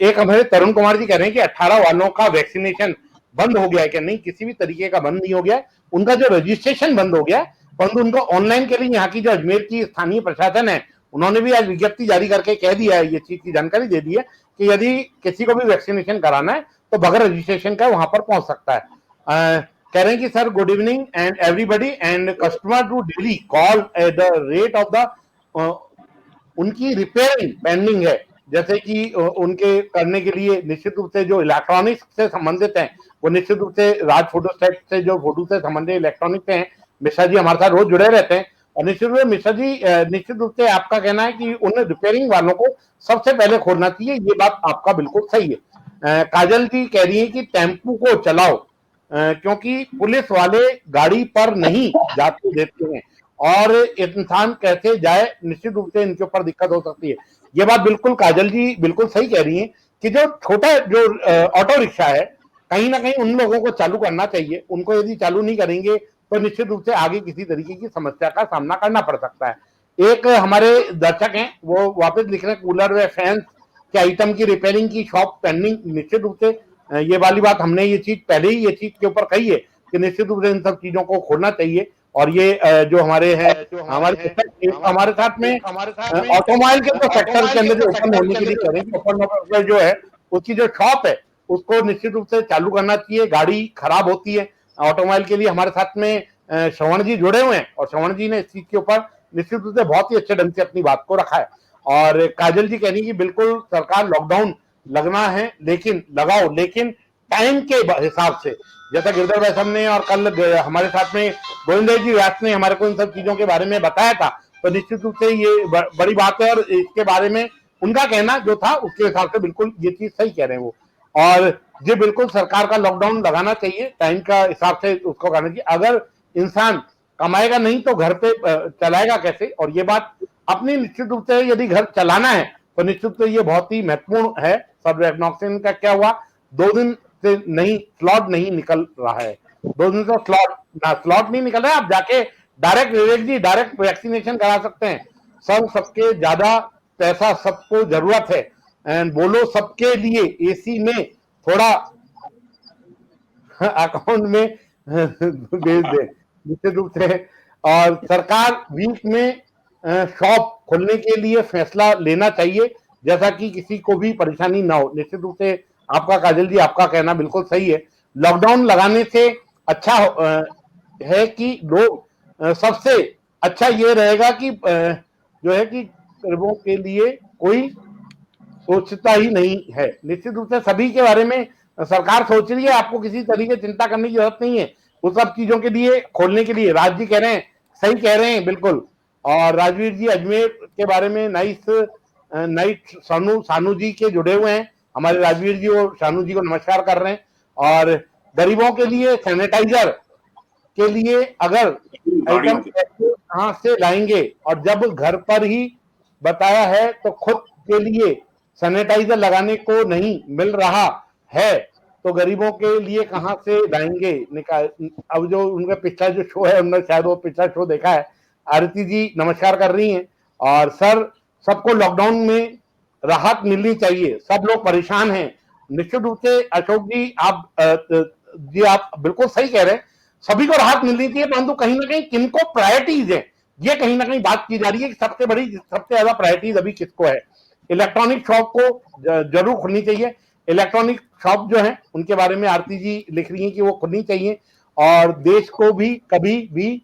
एक हमारे तरुण कुमार जी कह रहे हैं कि 18 वालों का वैक्सीनेशन बंद हो गया है कि नहीं, किसी भी तरीके का बंद नहीं हो गया, उनका जो रजिस्ट्रेशन बंद हो गया, परंतु उनको ऑनलाइन के लिए यहाँ की जो अजमेर की स्थानीय प्रशासन है उन्होंने भी आज विज्ञप्ति जारी करके कह दिया है, ये चीज की जानकारी दे दी है कि यदि किसी को भी वैक्सीनेशन कराना है तो बगैर रजिस्ट्रेशन का वहां पर पहुंच सकता है। कह रहे हैं कि sir good evening and everybody and customer to daily call at the rate of the उनकी रिपेयरिंग पेंडिंग है, जैसे कि उनके करने के लिए निश्चित रूप से जो इलेक्ट्रॉनिक्स से संबंधित हैं वो निश्चित रूप से राज फोटो सेट से जो फोटो से संबंधित इलेक्ट्रॉनिक्स हैं, मिश्रा जी हमारे साथ रोज जुड़े रहते हैं और निश्चित रूप से मिश्रा जी निश्चित रूप से आपका कहना है कि उन रिपेयरिंग वालों को सबसे पहले खोलना चाहिए, ये बात आपका बिल्कुल सही है। काजल जी कह रही है कि टेम्पू को चलाओ क्योंकि पुलिस वाले गाड़ी पर नहीं जाते देते हैं और इंसान कैसे जाए, निश्चित रूप से इनके ऊपर दिक्कत हो सकती है। ये बात बिल्कुल काजल जी बिल्कुल सही कह रही हैं कि जो छोटा जो ऑटो रिक्शा है कहीं ना कहीं उन लोगों को चालू करना चाहिए, उनको यदि चालू नहीं करेंगे तो निश्चित रूप से आगे किसी तरीके की समस्या का सामना करना पड़ सकता है। एक हमारे दर्शक हैं वो वापस लिख रहे हैं कूलर व फैंस के आइटम की रिपेयरिंग की शॉप पेंडिंग, निश्चित रूप से ये वाली बात हमने ये चीज पहले ही ये चीज के ऊपर कही है कि निश्चित रूप से इन सब चीजों को खोलना चाहिए। और ये जो हमारे हैं हमारे साथ में ऑटोमोबाइल के तो सेक्टर के अंदर जो ओपन होने के लिए करें, ओपन जो है उसकी जो शॉप है उसको निश्चित रूप से चालू करना चाहिए, गाड़ी खराब होती है ऑटोमोबाइल के लिए। हमारे साथ में श्रवण जी जुड़े हुए हैं और श्रवण जी ने इस चीज के ऊपर निश्चित रूप से बहुत ही अच्छे ढंग से अपनी बात को रखा है। और काजल जी कह रही कि बिल्कुल सरकार लॉकडाउन लगना है लेकिन लगाओ, लेकिन टाइम के हिसाब से, जैसा गिरधर भाई साहब ने और कल हमारे साथ में गोविंद जी व्यास ने हमारे को इन सब चीजों के बारे में बताया था, तो निश्चित रूप से ये बड़ी बात है और इसके बारे में उनका कहना जो था उसके हिसाब से बिल्कुल ये चीज सही कह रहे हैं वो। और ये बिल्कुल सरकार का लॉकडाउन लगाना चाहिए, टाइम का हिसाब से उसको करना चाहिए। अगर इंसान कमाएगा नहीं तो घर पे चलाएगा कैसे, और ये बात अपनी निश्चित रूप से यदि घर चलाना है तो निश्चित रूप से ये बहुत ही महत्वपूर्ण है। सब वैक्सीनेशन का क्या हुआ, 2 दिन से नहीं स्लॉट नहीं निकल रहा है, 2 दिन से स्लॉट नहीं निकल रहा है, आप जाके डायरेक्ट वैक्सीनेशन करा सकते हैं। सबके ज्यादा पैसा सबको जरूरत है एंड बोलो सबके लिए एसी में थोड़ा अकाउंट में भेज दे निश्चित रूप से। और सरकार वीक में शॉप खोलने के लिए फैसला लेना चाहिए जैसा कि किसी को भी परेशानी ना हो। निश्चित रूप से आपका काजल जी आपका कहना बिल्कुल सही है लॉकडाउन लगाने से अच्छा है कि लोग सबसे अच्छा ये रहेगा कि जो है कि गरीबों के लिए कोई सोचता ही नहीं है। निश्चित रूप से सभी के बारे में सरकार सोच रही है, आपको किसी तरीके की चिंता करने की जरूरत नहीं है। उस सब चीजों के लिए खोलने के लिए राज जी कह रहे हैं, सही कह रहे हैं बिल्कुल। और राजवीर जी अजमेर के बारे में नाइट सानू जी के जुड़े हुए हैं, हमारे राजवीर जी और शानू जी को नमस्कार कर रहे हैं। और गरीबों के लिए सैनिटाइजर के लिए अगर आइटम कहाँ से लाएंगे, और जब घर पर ही बताया है तो खुद के लिए सैनिटाइजर लगाने को नहीं मिल रहा है तो गरीबों के लिए कहां से लाएंगे। अब जो उनका पिछला जो शो है, उन्होंने शायद वो पिछला शो देखा है। आरती जी नमस्कार कर रही हैं। और सर, सबको लॉकडाउन में राहत मिलनी चाहिए, सब लोग परेशान हैं। निश्चित रूप से अशोक जी आप बिल्कुल सही कह रहे हैं, सभी को राहत मिलनी चाहिए, परंतु कहीं ना कहीं किनको प्रायोरिटीज है, ये कहीं ना कहीं बात की जा रही है कि सबसे ज्यादा प्रायोरिटीज अभी किसको है। इलेक्ट्रॉनिक शॉप को जरूर खुलनी चाहिए। इलेक्ट्रॉनिक शॉप जो है उनके बारे में आरती जी लिख रही हैं कि वो खुलनी चाहिए, और देश को भी कभी भी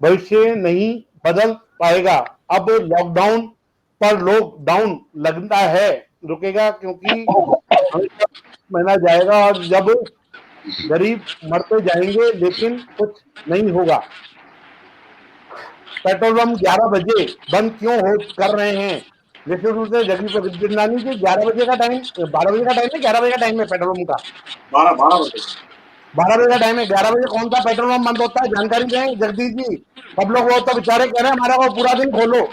भविष्य नहीं बदल पाएगा। अब लॉकडाउन पर लॉकडाउन लगता है रुकेगा, क्योंकि महीना जाएगा और जब गरीब मरते जाएंगे लेकिन कुछ नहीं होगा। पेट्रोल पंप 11 बजे बंद क्यों कर रहे हैं? निश्चित रूप से जगदीश जी 11 बजे का टाइम, 12 बजे का टाइम है, 11 बजे का टाइम है पेट्रोल पंप का? 12 बजे 12 बजे का टाइम है। 11 बजे कौन सा पेट्रोल पंप बंद होता है, जानकारी दें जगदीश जी। सब लोग वो तो बेचारे कह रहे हैं हमारा को पूरा दिन खोलो।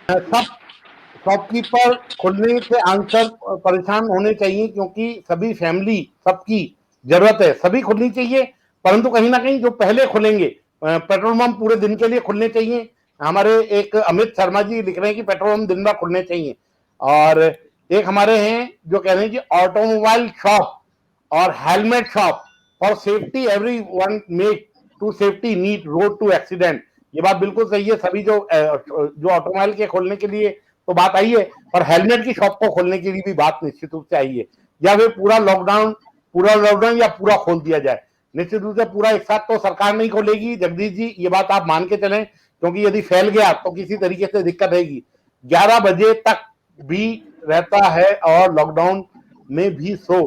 सब शॉपकीपर खुलने से आंसर परेशान होने चाहिए, क्योंकि सभी फैमिली सबकी जरूरत है, सभी खुलनी चाहिए। परंतु कहीं ना कहीं जो पहले खुलेंगे, पेट्रोल पंप पूरे दिन के लिए खुलने चाहिए। हमारे एक अमित शर्मा जी लिख रहे हैं कि पेट्रोल पंप दिन भर खुलने चाहिए। और एक हमारे हैं जो कह रहे हैं कि ऑटोमोबाइल शॉप और helmet shop for safety, every one make to safety need road to accident. ये बात बिल्कुल सही है। सभी जो ऑटोमोबाइल के खोलने के लिए तो बात आई है, और हेलमेट की शॉप को खोलने के लिए भी बात निश्चित रूप से आई है। या वे पूरा लॉकडाउन या पूरा खोल दिया जाए। निश्चित रूप से पूरा एक साथ तो सरकार नहीं खोलेगी जगदीश जी, ये बात आप मान के चलें, क्योंकि यदि फैल गया तो किसी तरीके से दिक्कत रहेगी। 11 बजे तक भी रहता है, और लॉकडाउन में भी 100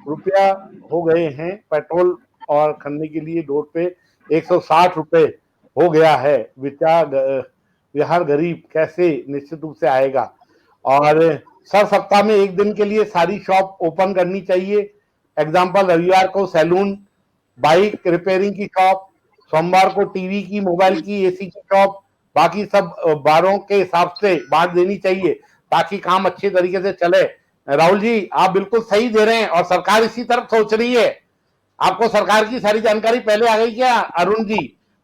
रुपया हो गए हैं पेट्रोल और खरीदने के लिए रोड पे 160 रुपए हो गया है। बिहार गरीब कैसे निश्चित रूप से आएगा। और सर, सप्ताह में एक दिन के लिए सारी शॉप ओपन करनी चाहिए। एग्जाम्पल, रविवार को सैलून, बाइक रिपेयरिंग की शॉप, सोमवार को टीवी की, मोबाइल की, एसी की शॉप, बाकी सब बारों के हिसाब से बांट देनी चाहिए ताकि काम अच्छे तरीके से चले। राहुल जी, आप बिल्कुल सही दे रहे हैं, और सरकार इसी तरफ सोच रही है। आपको सरकार की सारी जानकारी पहले आ गई क्या?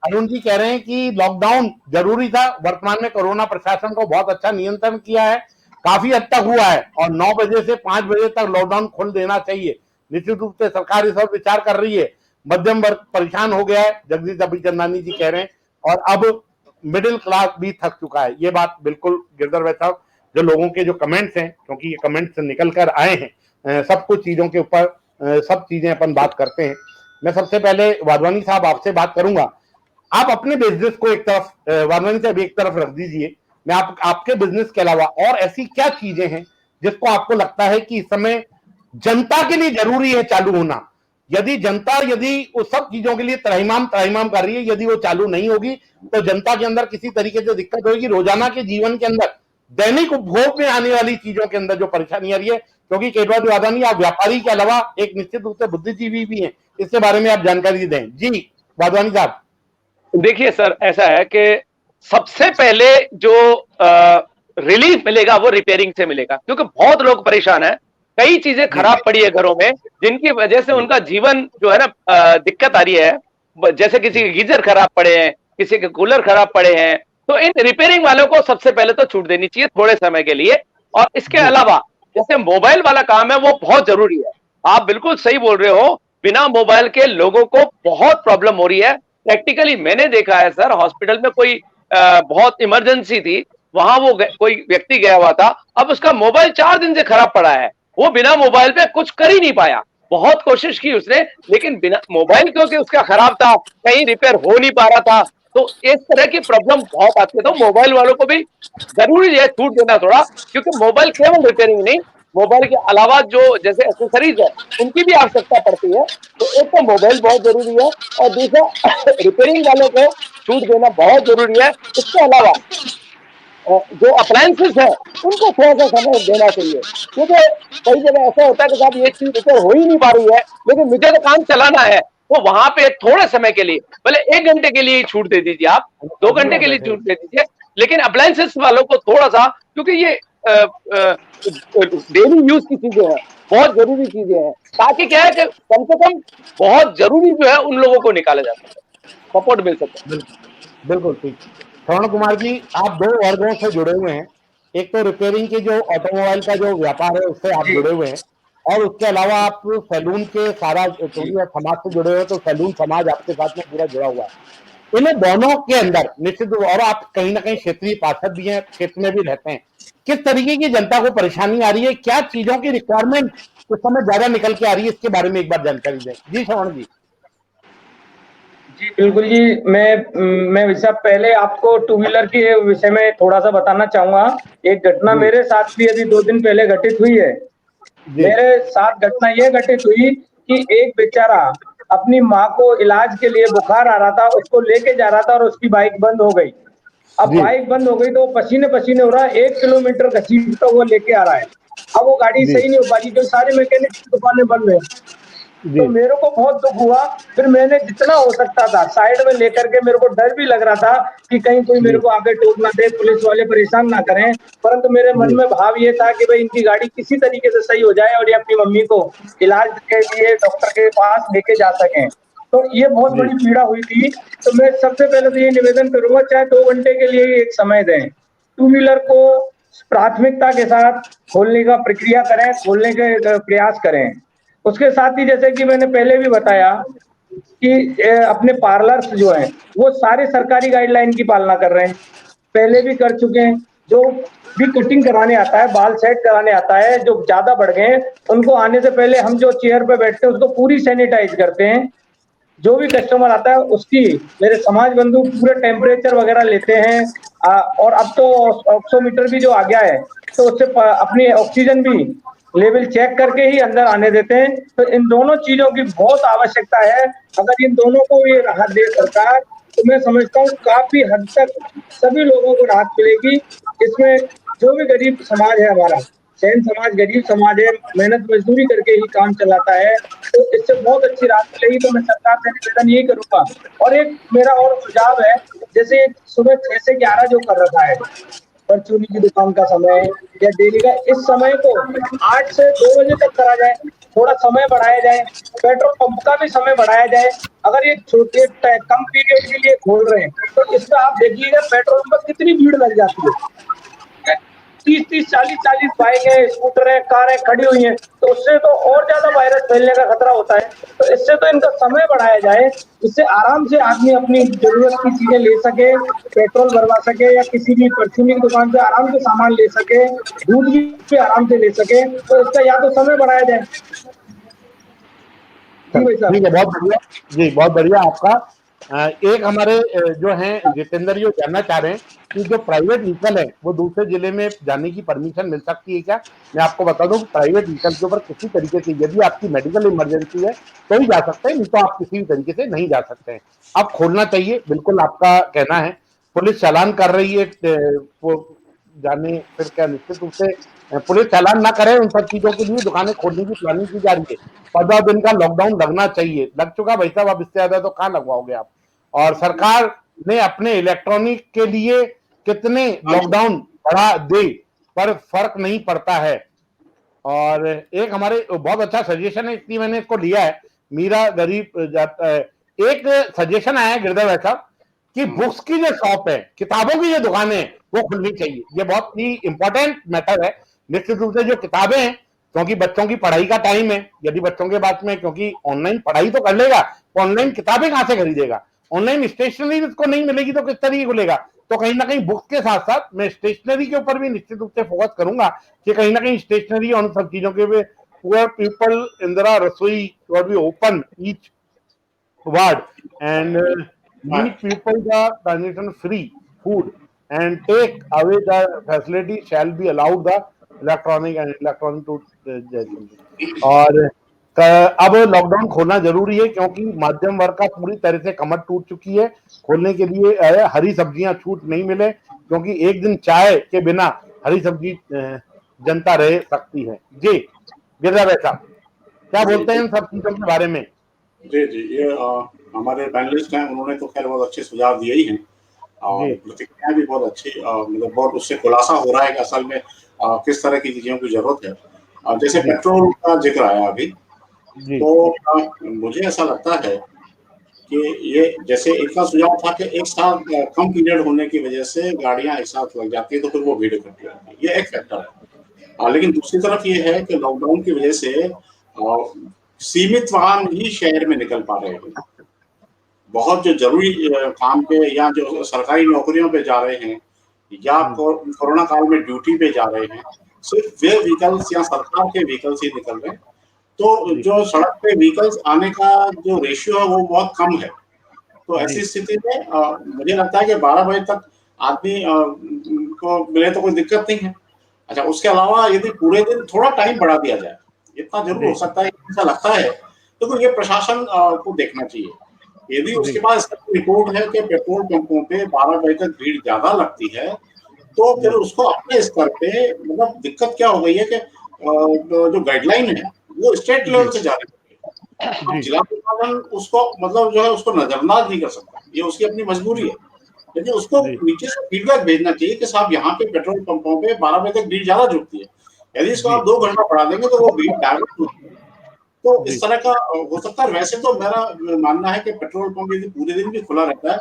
अरुण जी कह रहे हैं कि लॉकडाउन जरूरी था, वर्तमान में कोरोना प्रशासन को बहुत अच्छा नियंत्रण किया है, काफी हद तक हुआ है, और 9 बजे से 5 बजे तक लॉकडाउन खोल देना चाहिए। निश्चित रूप से सरकार इस पर विचार कर रही है। मध्यम वर्ग परेशान हो गया है, जगदीश अभिचंदानी जी कह रहे हैं, और अब मिडिल क्लास भी थक चुका है। ये बात बिल्कुल गिरधर भाई साहब, जो लोगों के जो कमेंट्स हैं, क्योंकि ये कमेंट्स निकल कर आए हैं, सब कुछ चीजों के ऊपर सब चीजें अपन बात करते हैं। मैं सबसे पहले वाधवानी साहब आपसे बात करूंगा। आप अपने बिजनेस को एक तरफ, वाधवानी साहब एक तरफ रख दीजिए। मैं आपके बिजनेस के अलावा और ऐसी क्या चीजें हैं जिसको आपको लगता है कि इस समय जनता के लिए जरूरी है चालू होना? यदि जनता उस सब चीजों के लिए त्राहिमाम कर रही है, यदि वो चालू नहीं होगी तो जनता के अंदर किसी तरीके से दिक्कत होगी। रोजाना के जीवन के अंदर, दैनिक उपभोग में आने वाली चीजों के अंदर जो परेशानी आ रही है, क्योंकि केटवाद वादानी आप व्यापारी के अलावा एक निश्चित रूप से बुद्धिजीवी भी हैं, इसके बारे में आप जानकारी दें। जी वाधवानी साहब। देखिए सर, ऐसा है कि सबसे पहले जो रिलीफ मिलेगा वो रिपेयरिंग से मिलेगा, क्योंकि बहुत लोग परेशान हैं। कई चीजें खराब पड़ी है घरों में, जिनकी वजह से उनका जीवन जो है ना दिक्कत आ रही है। जैसे किसी के गीजर खराब पड़े हैं, किसी के कूलर खराब पड़े हैं, तो इन रिपेयरिंग वालों को सबसे पहले तो छूट देनी चाहिए थोड़े समय के लिए। और इसके अलावा जैसे मोबाइल वाला काम है वो बहुत जरूरी है। आप बिल्कुल सही बोल रहे हो, बिना मोबाइल के लोगों को बहुत प्रॉब्लम हो रही है। प्रैक्टिकली मैंने देखा है सर, हॉस्पिटल में कोई बहुत इमरजेंसी थी, वहां वो कोई व्यक्ति गया हुआ था, अब उसका मोबाइल 4 दिन से खराब पड़ा है, वो बिना मोबाइल पे कुछ कर ही नहीं पाया। बहुत कोशिश की उसने, लेकिन बिना मोबाइल क्योंकि उसका खराब था, कहीं रिपेयर हो नहीं पा रहा था, तो इस तरह की प्रॉब्लम बहुत आती है। तो मोबाइल वालों को भी जरूरी है छूट देना थोड़ा, क्योंकि मोबाइल केवल रिपेयरिंग नहीं, मोबाइल के अलावा जो जैसे एक्सेसरीज है उनकी भी आवश्यकता पड़ती है। तो एक तो मोबाइल बहुत जरूरी है, और दूसरा रिपेयरिंग वालों को छूट देना बहुत जरूरी है। इसके अलावा जो अप्लायंसेस है उनको थोड़ा सा समय देना चाहिए, क्योंकि कई जगह ऐसा होता है कि साहब ये चीज रिपेयर हो ही नहीं पा रही है, लेकिन मुझे तो काम चलाना है, तो वहां पे थोड़े समय के लिए, भले 1 घंटे के लिए छूट दे दीजिए, आप 2 घंटे के लिए छूट दे दीजिए, लेकिन अप्लायंसेस वालों को थोड़ा सा, क्योंकि ये डेली यूज की चीजें हैं, बहुत जरूरी चीजें हैं, ताकि क्या है कि कम से कम बहुत जरूरी जो है उन लोगों को निकाला जा सके, सपोर्ट मिल सके। बिल्कुल ठीक। श्रवण कुमार जी, आप दो वर्गों से जुड़े हुए हैं, एक तो रिपेयरिंग के जो ऑटोमोबाइल का जो व्यापार है उससे आप जुड़े हुए हैं, और उसके अलावा आप सैलून के सारा क्योंकि समाज से जुड़े हुए हैं, तो सैलून समाज आपके साथ में पूरा जुड़ा हुआ है। इन्हें दोनों के अंदर निश्चित रूप, और आप कहीं ना कहीं क्षेत्रीय पार्षद भी हैं, क्षेत्र में भी रहते हैं, किस तरीके की जनता को परेशानी आ रही है, क्या चीजों की रिक्वायरमेंट उस समय ज्यादा निकल के आ रही है, इसके बारे में एक बार जानकारी दें। जी श्रवण जी। जी बिल्कुल जी, मैं वैसा पहले आपको टू व्हीलर के विषय में थोड़ा सा बताना चाहूंगा। एक घटना मेरे साथ भी अभी 2 दिन पहले घटित हुई है। मेरे साथ घटना यह घटित हुई कि एक बेचारा अपनी माँ को इलाज के लिए बुखार आ रहा था, उसको लेके जा रहा था, और उसकी बाइक बंद हो गई। अब बाइक बंद हो गई तो पसीने पसीने हो रहा है, 1 किलोमीटर घसीटता हुआ लेके आ रहा है। अब वो गाड़ी सही नहीं हो पा रही, जो सारे मैकेनिक की दुकानें बंद है। तो मेरे को बहुत दुख हुआ। फिर मैंने जितना हो सकता था साइड में लेकर के, मेरे को डर भी लग रहा था कि कहीं कोई मेरे को आगे टोक ना दे, पुलिस वाले परेशान ना करें, परंतु मेरे मन में भाव ये था कि भाई इनकी गाड़ी किसी तरीके से सही हो जाए और ये अपनी मम्मी को इलाज के लिए डॉक्टर के पास लेके जा सकें। तो ये बहुत बड़ी पीड़ा हुई थी। तो मैं सबसे पहले तो ये निवेदन करूंगा, चाहे 2 घंटे के लिए ही एक समय दें, टू व्हीलर को प्राथमिकता के साथ खोलने का प्रक्रिया करें, खोलने के प्रयास करें। उसके साथ ही जैसे कि मैंने पहले भी बताया कि अपने पार्लर्स जो हैं वो सारे सरकारी गाइडलाइन की पालना कर रहे हैं, पहले भी कर चुके हैं। जो भी कटिंग कराने आता है, बाल सेट कराने आता है, जो ज्यादा बढ़ गए हैं उनको आने से पहले हम जो चेयर पे बैठते हैं उसको पूरी सैनिटाइज करते हैं। जो भी कस्टमर आता है उसकी, मेरे समाज बंधु पूरे टेम्परेचर वगैरह लेते हैं। और अब तो ऑक्सीमीटर भी जो आ गया है, तो उससे अपनी ऑक्सीजन भी लेवल चेक करके ही अंदर आने देते हैं। तो इन दोनों चीजों की बहुत आवश्यकता है। अगर इन दोनों को ये राहत दे सरकार, तो मैं समझता हूँ काफी हद तक सभी लोगों को राहत मिलेगी। इसमें जो भी गरीब समाज है हमारा, जैन समाज गरीब समाज है, मेहनत मजदूरी करके ही काम चलाता है, तो इससे बहुत अच्छी राहत मिलेगी। तो मैं सरकार से निवेदन यही करूंगा। और एक मेरा और सुझाव है, जैसे सुबह 6 से 11 जो कर रखा है परचूनी की दुकान का समय या डेली का, इस समय को 8 से 2 बजे तक करा जाए, थोड़ा समय बढ़ाया जाए। पेट्रोल पंप का भी समय बढ़ाया जाए। अगर ये छोटे कम पीरियड के लिए खोल रहे हैं तो इसका आप देखिएगा पेट्रोल पंप पर कितनी भीड़ लग जाती है। 30-30, 40-40 बाइक है, स्कूटर है, कार है खड़ी हुई है, तो उससे तो और ज्यादा वायरस फैलने का खतरा होता है। तो इससे तो इनका समय बढ़ाया जाए, इससे आराम से आदमी अपनी जरूरत की चीजें ले सके, पेट्रोल भरवा सके, या किसी भी परचूनी की दुकान से आराम से सामान ले सके, दूध भी आराम से ले सके। तो इसका या तो समय बढ़ाया जाए। ठीक है, बहुत बढ़िया जी, बहुत बढ़िया आपका। एक हमारे जो हैं जितेंद्र जी जानना चाह रहे हैं कि जो प्राइवेट व्हीकल है वो दूसरे जिले में जाने की परमिशन मिल सकती है क्या? मैं आपको बता दूं, प्राइवेट व्हीकल के ऊपर किसी तरीके से यदि आपकी मेडिकल इमरजेंसी है तो ही जा सकते हैं, नहीं तो आप किसी भी तरीके से नहीं जा सकते हैं। अब खोलना चाहिए, बिल्कुल आपका कहना है। पुलिस चालान कर रही है, वो जाने फिर क्या, निश्चित रूप से पुलिस चालान ना करे उन सब चीजों के लिए दुकानें खोलने की प्लानिंग की जा रही है। 15 दिन का लॉकडाउन लगना चाहिए, लग चुका भाई साहब, अब इससे ज्यादा तो कहाँ लगवाओगे आप। और सरकार ने अपने इलेक्ट्रॉनिक के लिए कितने लॉकडाउन बढ़ा दे पर फर्क नहीं पड़ता है। और एक हमारे बहुत अच्छा सजेशन है, इसलिए मैंने इसको लिया है, मीरा गरीब जाता है। एक सजेशन आया है गिरधर भाई साहब कि बुक्स की जो शॉप है, किताबों की जो दुकानें हैं वो खुलनी चाहिए। ये बहुत ही इंपॉर्टेंट मैटर है। निश्चित रूप से जो किताबें हैं, क्योंकि बच्चों की पढ़ाई का टाइम है, यदि बच्चों के पास में, क्योंकि ऑनलाइन पढ़ाई तो कर लेगा तो ऑनलाइन किताबें कहां से खरीदेगा, ऑनलाइन स्टेशनरी इसको नहीं मिलेगी तो किस तरीके खुलेगा। तो कहीं ना कहीं बुक्स के साथ साथ मैं स्टेशनरी के ऊपर भी निश्चित रूप से फोकस करूंगा कि कहीं ना कहीं स्टेशनरी और उन सब चीजों के poor people Indira Rasoi will be open each ward and need people the transition free food and take away the facility shall be allowed the electronic to और अब लॉकडाउन खोलना जरूरी है क्योंकि मध्यम वर्ग का पूरी तरह से कमर टूट चुकी है। खोलने के लिए हरी सब्जियां छूट नहीं मिले क्योंकि एक दिन चाय के बिना हरी सब्जी जनता रह सकती है। जी गिरिजा भाई साहब क्या बोलते हैं इन सब चीजों के बारे में? जी जी, ये हमारे पैनलिस्ट हैं, उन्होंने तो खैर बहुत अच्छे सुझाव दिए ही हैं और जी। प्रतिक्रियाएं भी बहुत अच्छी, मतलब बहुत उससे खुलासा हो रहा है कि असल में किस तरह की चीजों की जरूरत है। जैसे जी। पेट्रोल का जिक्र आया अभी, जी तो मुझे ऐसा लगता है कि ये जैसे एक का सुझाव था कि एक साथ कम पीरियड होने की वजह से गाड़ियां एक साथ लग जाती है तो फिर वो भीड़ इकट्ठी होती है, ये एक फैक्टर है। लेकिन दूसरी तरफ ये है कि लॉकडाउन की वजह से सीमित वाहन ही शहर में निकल पा रहे हैं। बहुत जो जरूरी काम पे या जो सरकारी नौकरियों पे जा रहे हैं या कोरोना काल में ड्यूटी पे जा रहे हैं, सिर्फ वे व्हीकल्स या सरकार के व्हीकल्स ही निकल रहे हैं। तो जो सड़क पे व्हीकल्स आने का जो रेशियो है वो बहुत कम है। तो ऐसी स्थिति में मुझे लगता है कि 12 बजे तक आदमी को मिले तो कोई दिक्कत नहीं है। अच्छा, उसके अलावा यदि पूरे दिन थोड़ा टाइम बढ़ा दिया जाए, इतना जरूर हो सकता है, ऐसा लगता है, तो ये प्रशासन को देखना चाहिए। यदि उसके पास रिपोर्ट है कि पेट्रोल पंपों पे 12 बजे तक भीड़ ज्यादा लगती है, तो फिर उसको अपने स्तर पे, मतलब दिक्कत क्या हो गई है कि जो गाइडलाइन है वो स्टेट लेवल से जारी है। अब जिला प्रशासन उसको मतलब जो है उसको नजरअंदाज नहीं कर सकता, ये उसकी अपनी मजबूरी है। लेकिन उसको नीचे से फीडबैक भेजना चाहिए कि साहब यहाँ पे पेट्रोल पंपों पे 12 बजे तक भीड़ ज्यादा जुटती है, यदि इसको आप 2 घंटा बढ़ा देंगे तो वो भीड़ डायवर्ट होती है। तो इस तरह का हो सकता है। वैसे तो मेरा मानना है कि पेट्रोल पंप यदि पूरे दिन भी खुला रहता है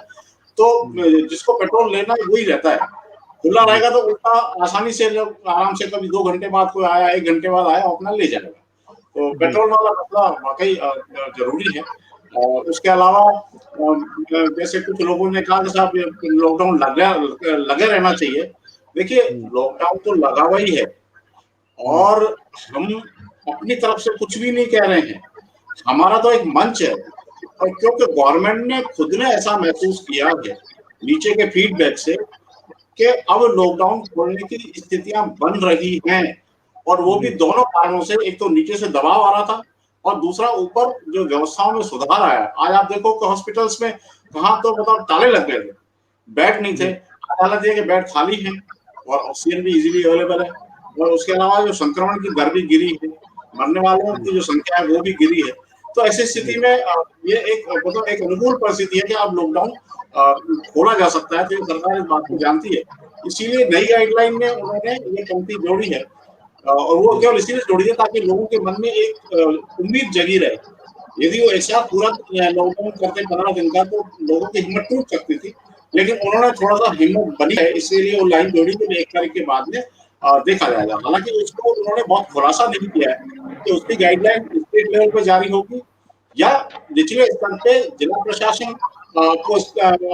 तो जिसको पेट्रोल लेना है वही रहता है। खुला रहेगा तो उल्टा आसानी से लोग आराम से कभी 2 घंटे बाद कोई आया, 1 घंटे बाद आया, अपना ले जाएगा। तो पेट्रोल वाला मसला वाकई जरूरी है। और उसके अलावा जैसे कुछ लोगों ने कहा कि साहब लॉकडाउन लगे रहना चाहिए। देखिए, लॉकडाउन तो लगा हुआ ही है और हम अपनी तरफ से कुछ भी नहीं कह रहे हैं। हमारा तो एक मंच है, और क्योंकि गवर्नमेंट ने खुद ने ऐसा महसूस किया है नीचे के फीडबैक से कि अब लॉकडाउन खोलने की स्थितियां बन रही हैं, और वो भी दोनों कारणों से। एक तो नीचे से दबाव आ रहा था और दूसरा ऊपर जो व्यवस्थाओं में सुधार आया। आज आप देखो कि हॉस्पिटल्स में कहाँ तो मतलब ताले लग गए थे, बेड नहीं थे। आज हालत ये कि बेड खाली है और ऑक्सीजन भी इजीली अवेलेबल है, और उसके अलावा जो संक्रमण की दर भी गिरी है, मरने वालों की जो संख्या है वो भी गिरी है। तो ऐसी स्थिति में ये एक मतलब एक अनुकूल परिस्थिति है कि अब लॉकडाउन खोला जा सकता है। तो सरकार इस बात को जानती है, इसीलिए नई गाइडलाइन में उन्होंने ये पंक्ति जोड़ी है। और वो केवल इसीलिए जोड़ी है ताकि लोगों के मन में एक उम्मीद जगी रहे। यदि वो ऐसा पूरा लॉकडाउन करते 15 दिन का तो लोगों की हिम्मत टूट सकती थी, लेकिन उन्होंने थोड़ा सा हिम्मत बनी है, इसलिए वो लाइन जोड़ी कि 1 तारीख के बाद में देखा जाएगा। हालांकि उसको उन्होंने बहुत खुलासा नहीं किया है कि उसकी गाइडलाइन स्टेट लेवल पर जारी होगी या निचले स्तर पे जिला प्रशासन को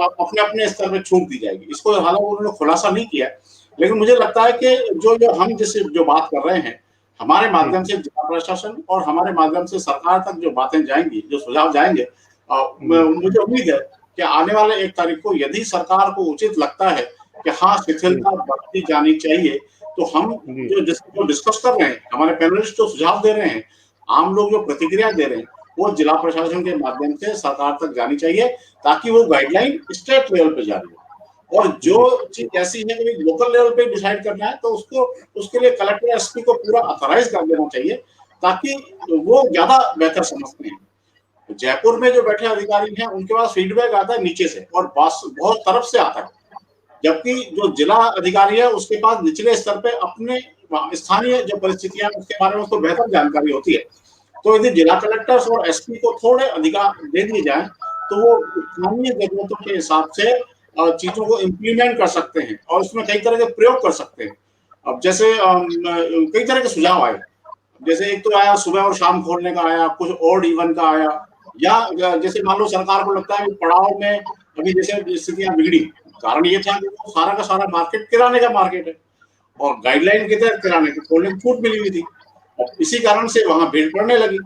अपने अपने स्तर पे छूट दी जाएगी। इसको हालांकि उन्होंने खुलासा नहीं किया है, लेकिन मुझे लगता है कि जो हम जो बात कर रहे हैं, हमारे माध्यम से जिला प्रशासन और हमारे माध्यम से सरकार तक जो बातें जाएंगी, जो सुझाव जाएंगे, मुझे उम्मीद है कि आने वाले 1 तारीख को यदि सरकार को उचित लगता है कि हाँ शिथिलता बरती जानी चाहिए, तो हम जो डिस्कस कर रहे हैं, हमारे पैनलिस्ट जो सुझाव दे रहे हैं, आम लोग जो प्रतिक्रिया दे रहे हैं, वो जिला प्रशासन के माध्यम से सरकार तक जानी चाहिए ताकि वो गाइडलाइन स्टेट लेवल पे जारी हो। और जो चीज ऐसी है कि लोकल लेवल पे डिसाइड करना है तो उसको उसके लिए कलेक्टर एसपी को पूरा ऑथराइज कर देना चाहिए ताकि वो ज्यादा बेहतर समझते हैं। जयपुर में जो बैठे अधिकारी हैं उनके पास फीडबैक आता है नीचे से और बहुत तरफ से आता है, जबकि जो जिला अधिकारी है उसके पास निचले स्तर पे अपने स्थानीय जो परिस्थितियां उसके बारे में उसको बेहतर जानकारी होती है। तो यदि जिला कलेक्टर्स और एसपी को थोड़े अधिकार दे दिए जाए तो वो स्थानीय जरूरतों के हिसाब से चीजों को इम्प्लीमेंट कर सकते हैं और उसमें कई तरह के प्रयोग कर सकते हैं। अब जैसे कई तरह के सुझाव आए, जैसे एक तो आया सुबह और शाम खोलने का आया, कुछ ऑड इवन का आया, या जैसे मान लो सरकार को लगता है कि पड़ाव में अभी जैसे स्थितियां बिगड़ी, कारण ये था कि वो सारा का सारा मार्केट किराने का मार्केट है और गाइडलाइन के तहत किराने की खोलने की छूट मिली हुई थी। इसी कारण से वहां भीड़ पड़ने लगी।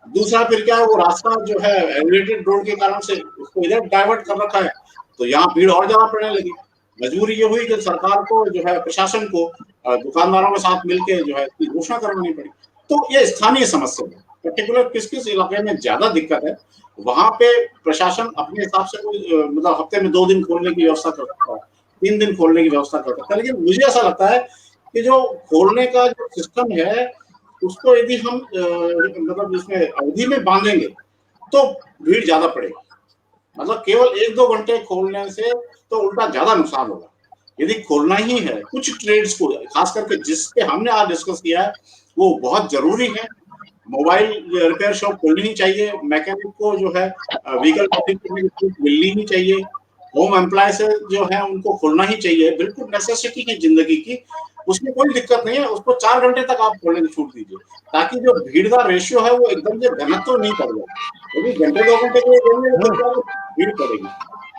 दूसरा फिर क्या है, वो रास्ता जो है एलिवेटेड रोड के कारण से उसको इधर डाइवर्ट कर रखा है, तो यहाँ भीड़ और ज्यादा पड़ने लगी। मजबूरी ये हुई कि सरकार को जो है, प्रशासन को दुकानदारों के साथ मिलकर जो है इसकी घोषणा करवानी पड़ी। तो ये स्थानीय समस्या है, पर्टिकुलर किस किस इलाके में ज्यादा दिक्कत है वहां पे प्रशासन अपने हिसाब से कोई मतलब हफ्ते में 2 दिन खोलने की व्यवस्था कर सकता है, 3 दिन खोलने की व्यवस्था कर सकता है। लेकिन मुझे ऐसा लगता है कि जो खोलने का जो सिस्टम है उसको यदि हम मतलब इसमें अवधि में बांधेंगे तो भीड़ ज्यादा पड़ेगी। मतलब केवल 1-2 घंटे खोलने से तो उल्टा ज्यादा नुकसान होगा। यदि खोलना ही है कुछ ट्रेड्स को, खास करके जिसपे हमने आज डिस्कस किया है वो बहुत जरूरी है। मोबाइल रिपेयर शॉप खोलनी ही चाहिए, मैकेनिक को जो है व्हीकल मिलनी ही चाहिए, होम एम्प्लॉयज जो है उनको खोलना ही चाहिए, बिल्कुल नेसेसिटी की जिंदगी की, उसमें कोई दिक्कत नहीं है। उसको 4 घंटे तक आप खोलने की छूट दीजिए, ताकि जो भीड़ का रेशियो है वो एकदम से घनत्व नहीं पड़ जाए। यदि घंटे 2 घंटे के लिए देंगे तो क्या भीड़ पड़ेगी।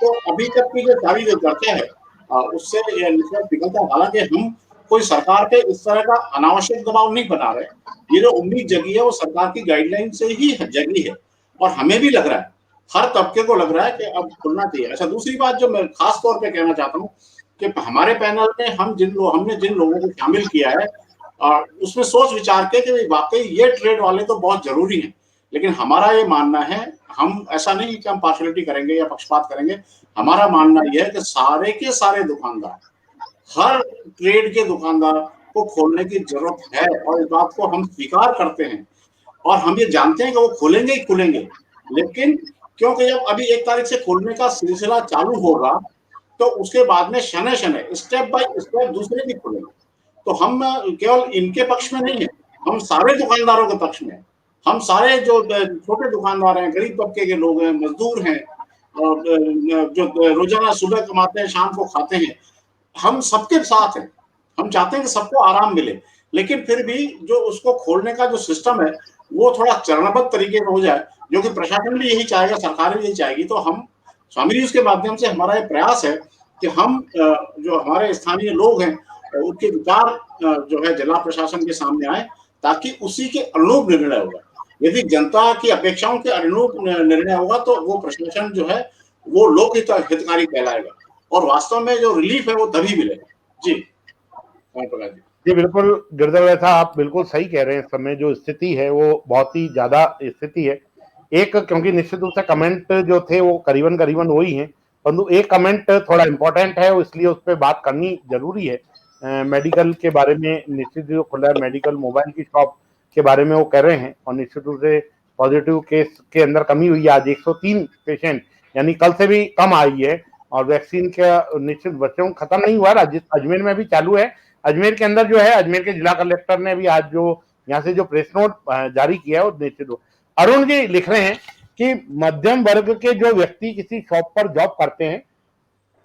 तो अभी तक की जो सारी जो चर्चा है उससे निष्कर्ष निकलता है, हालांकि हम कोई सरकार पे इस तरह का अनावश्यक दबाव नहीं बना रहे, ये जो उम्मीद जगी है वो सरकार की गाइडलाइन से ही जगी है, और हमें भी लग रहा है, हर तबके को लग रहा है कि अब खुलना चाहिए। अच्छा, दूसरी बात जो मैं खास तौर पे कहना चाहता हूँ कि हमारे पैनल में हमने जिन लोगों को शामिल किया है उसमें सोच विचार के कि वाकई ये ट्रेड वाले तो बहुत जरूरी हैं, लेकिन हमारा ये मानना है, हम ऐसा नहीं कि हम पार्शलिटी करेंगे या पक्षपात करेंगे, हमारा मानना यह है कि सारे के सारे दुकानदार, हर ट्रेड के दुकानदार को खोलने की जरूरत है, और इस बात को हम स्वीकार करते हैं और हम ये जानते हैं कि वो खोलेंगे ही खोलेंगे। लेकिन क्योंकि जब अभी 1 तारीख से खोलने का सिलसिला चालू होगा तो उसके बाद में शनै शनै स्टेप बाय स्टेप दूसरे भी खुलेंगे। तो हम केवल इनके पक्ष में नहीं है, हम सारे दुकानदारों के पक्ष में, हम सारे जो छोटे दुकानदार हैं, गरीब तबके के लोग हैं, मजदूर हैं, जो रोजाना सुबह कमाते हैं शाम को खाते हैं, हम सबके साथ हैं। हम चाहते हैं कि सबको आराम मिले, लेकिन फिर भी जो उसको खोलने का जो सिस्टम है वो थोड़ा चरणबद्ध तरीके से हो जाए, जो कि प्रशासन भी यही चाहेगा, सरकार भी यही चाहेगी। तो हम स्वामी न्यूज के माध्यम से हमारा ये प्रयास है कि हम जो हमारे स्थानीय लोग हैं उनके विचार जो है जिला प्रशासन के सामने आए, ताकि उसी के अनुरूप निर्णय होगा। यदि जनता की अपेक्षाओं के अनुरूप निर्णय होगा तो वो प्रशासन जो है वो लोक हितकारी कहलाएगा, और वास्तव में जो रिलीफ है वो तभी मिलेगा। जी प्रकाश जी। जी बिल्कुल गिरधर भाई साहब, आप बिल्कुल सही कह रहे हैं। इस समय जो स्थिति है वो बहुत ही ज्यादा स्थिति है। एक, क्योंकि निश्चित रूप से कमेंट जो थे वो करीबन करीबन वही हैं, परंतु एक कमेंट थोड़ा इम्पोर्टेंट है, इसलिए उस पर बात करनी जरूरी है। मेडिकल के बारे में निश्चित जो खुला है, मेडिकल मोबाइल की शॉप के बारे में वो कह रहे हैं, और निश्चित रूप से पॉजिटिव केस के अंदर कमी हुई है। आज 103 पेशेंट, यानी कल से भी कम आई है, और वैक्सीन का निश्चित बच्चों खत्म नहीं हुआ, अजमेर में भी चालू है। अजमेर के अंदर जो है, अजमेर के जिला कलेक्टर ने भी आज जो यहाँ से जो प्रेस नोट जारी किया है वो निश्चित रूप। अरुण जी लिख रहे हैं कि मध्यम वर्ग के जो व्यक्ति किसी शॉप पर जॉब करते हैं,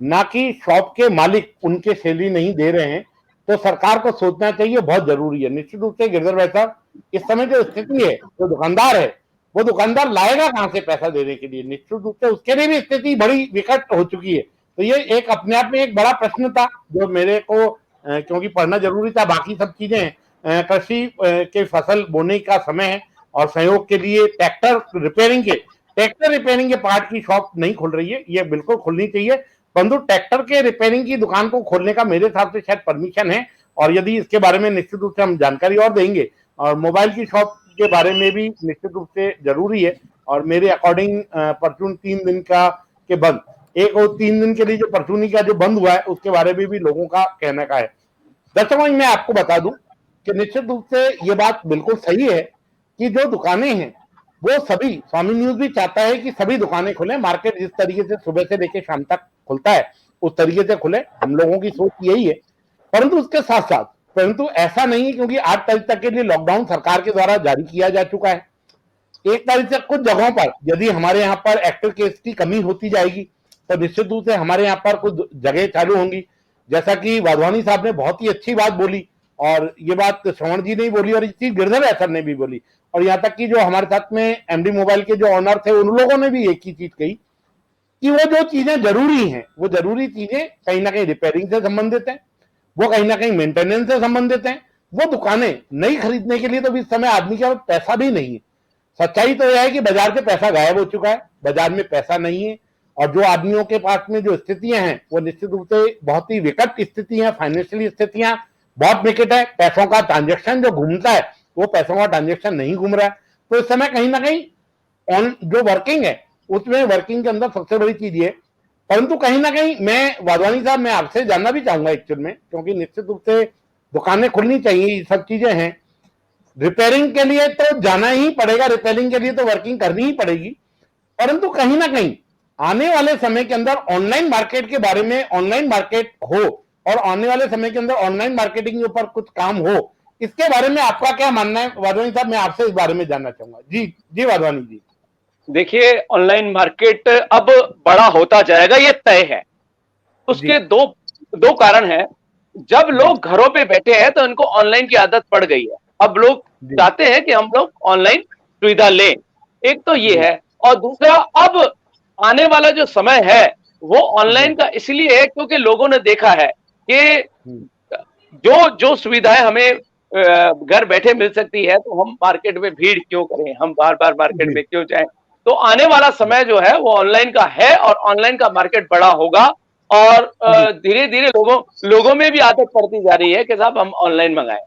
ना कि शॉप के मालिक उनके सैलरी नहीं दे रहे हैं, तो सरकार को सोचना चाहिए, बहुत जरूरी है। निश्चित रूप से गिरधर भाई साहब, इस समय जो स्थिति है, जो दुकानदार है वो दुकानदार लाएगा कहां से पैसा देने के लिए? निश्चित रूप से उसके लिए भी स्थिति बड़ी विकट हो चुकी है। तो ये एक अपने आप में एक बड़ा प्रश्न था जो मेरे को, क्योंकि पढ़ना जरूरी था, बाकी सब चीजें, कृषि के फसल बोने का समय है और सहयोग के लिए ट्रैक्टर रिपेयरिंग के पार्ट की शॉप नहीं खुल रही है, ये बिल्कुल खुलनी चाहिए। परंतु ट्रैक्टर के रिपेयरिंग की दुकान को खोलने का मेरे हिसाब से शायद परमिशन है, और यदि इसके बारे में निश्चित रूप से हम जानकारी और देंगे, और मोबाइल की शॉप के बारे में भी निश्चित रूप से जरूरी है। और मेरे अकॉर्डिंग परचून 3 दिन का के बंद, एक और 3 दिन के लिए जो परचूनी का जो बंद हुआ है उसके बारे में भी लोगों का कहने का है। दर्शकों, मैं आपको बता दूं कि निश्चित रूप से ये बात बिल्कुल सही है कि जो दुकानें हैं वो सभी, स्वामी न्यूज भी चाहता है कि सभी दुकानें खुले, मार्केट जिस तरीके से सुबह से लेकर शाम तक खुलता है उस तरीके से खुले, हम लोगों की सोच यही है। परंतु उसके साथ साथ, परंतु ऐसा नहीं है, क्योंकि 8 तारीख तक के लिए लॉकडाउन सरकार के द्वारा जारी किया जा चुका है। 1 तारीख से कुछ जगहों पर यदि हमारे यहाँ पर एक्टिव केस की कमी होती जाएगी तो निश्चित रूप से हमारे यहाँ पर कुछ जगह चालू होंगी, जैसा कि वाधवानी साहब ने बहुत ही अच्छी बात बोली, और ये बात श्रवण जी ने भी बोली, और इस चीज गिरधर ऐसर ने भी बोली, और यहाँ तक कि जो हमारे साथ में एमडी मोबाइल के जो ऑनर थे उन लोगों ने भी एक ही चीज कही कि वो जो चीजें जरूरी हैं, वो जरूरी चीजें कहीं ना कहीं रिपेयरिंग से संबंधित है, वो कहीं ना कहीं मेंटेनेंस से संबंधित है, वो दुकानें नई खरीदने के लिए तो इस समय आदमी के पास पैसा भी नहीं है। सच्चाई तो यह है कि बाजार से पैसा गायब हो चुका है, बाजार में पैसा नहीं है, और जो आदमियों के पास में जो स्थितियां हैं वो निश्चित रूप से बहुत ही विकट स्थिति है, फाइनेंशियली स्थितियां बहुत विकट है। पैसों का ट्रांजेक्शन जो घूमता है वो पैसों का ट्रांजेक्शन नहीं घूम रहा है। तो इस समय कहीं ना कहीं ऑन जो वर्किंग है उसमें वर्किंग के अंदर सबसे बड़ी चीज ये, परंतु कहीं ना कहीं मैं वाधवानी साहब मैं आपसे जानना भी चाहूंगा एक्चुअल में, क्योंकि निश्चित रूप से दुकानें खुलनी चाहिए, ये सब चीजें हैं, रिपेयरिंग के लिए तो जाना ही पड़ेगा, रिपेयरिंग के लिए तो वर्किंग करनी ही पड़ेगी, परंतु कहीं ना कहीं आने वाले समय के अंदर ऑनलाइन मार्केट के बारे में, ऑनलाइन मार्केट हो और आने वाले समय के अंदर ऑनलाइन मार्केटिंग के ऊपर कुछ काम हो, इसके बारे में आपका क्या मानना है वाधवानी साहब? मैं आपसे इस बारे में जानना चाहूंगा। जी जी वाधवानी जी। देखिए, ऑनलाइन मार्केट अब बड़ा होता जाएगा, ये तय है। उसके दो कारण हैं। जब लोग घरों पे बैठे हैं तो उनको ऑनलाइन की आदत पड़ गई है। अब लोग चाहते हैं कि हम लोग ऑनलाइन सुविधा लें, एक तो ये है। और दूसरा, अब आने वाला जो समय है वो ऑनलाइन का इसलिए है क्योंकि लोगों ने देखा है कि जो सुविधाएं हमें घर बैठे मिल सकती है तो हम मार्केट में भीड़ क्यों करें, हम बार बार मार्केट में क्यों जाएं। तो आने वाला समय जो है वो ऑनलाइन का है और ऑनलाइन का मार्केट बड़ा होगा, और धीरे धीरे लोगों में भी आदत पड़ती जा रही है कि साहब हम ऑनलाइन मंगाएं।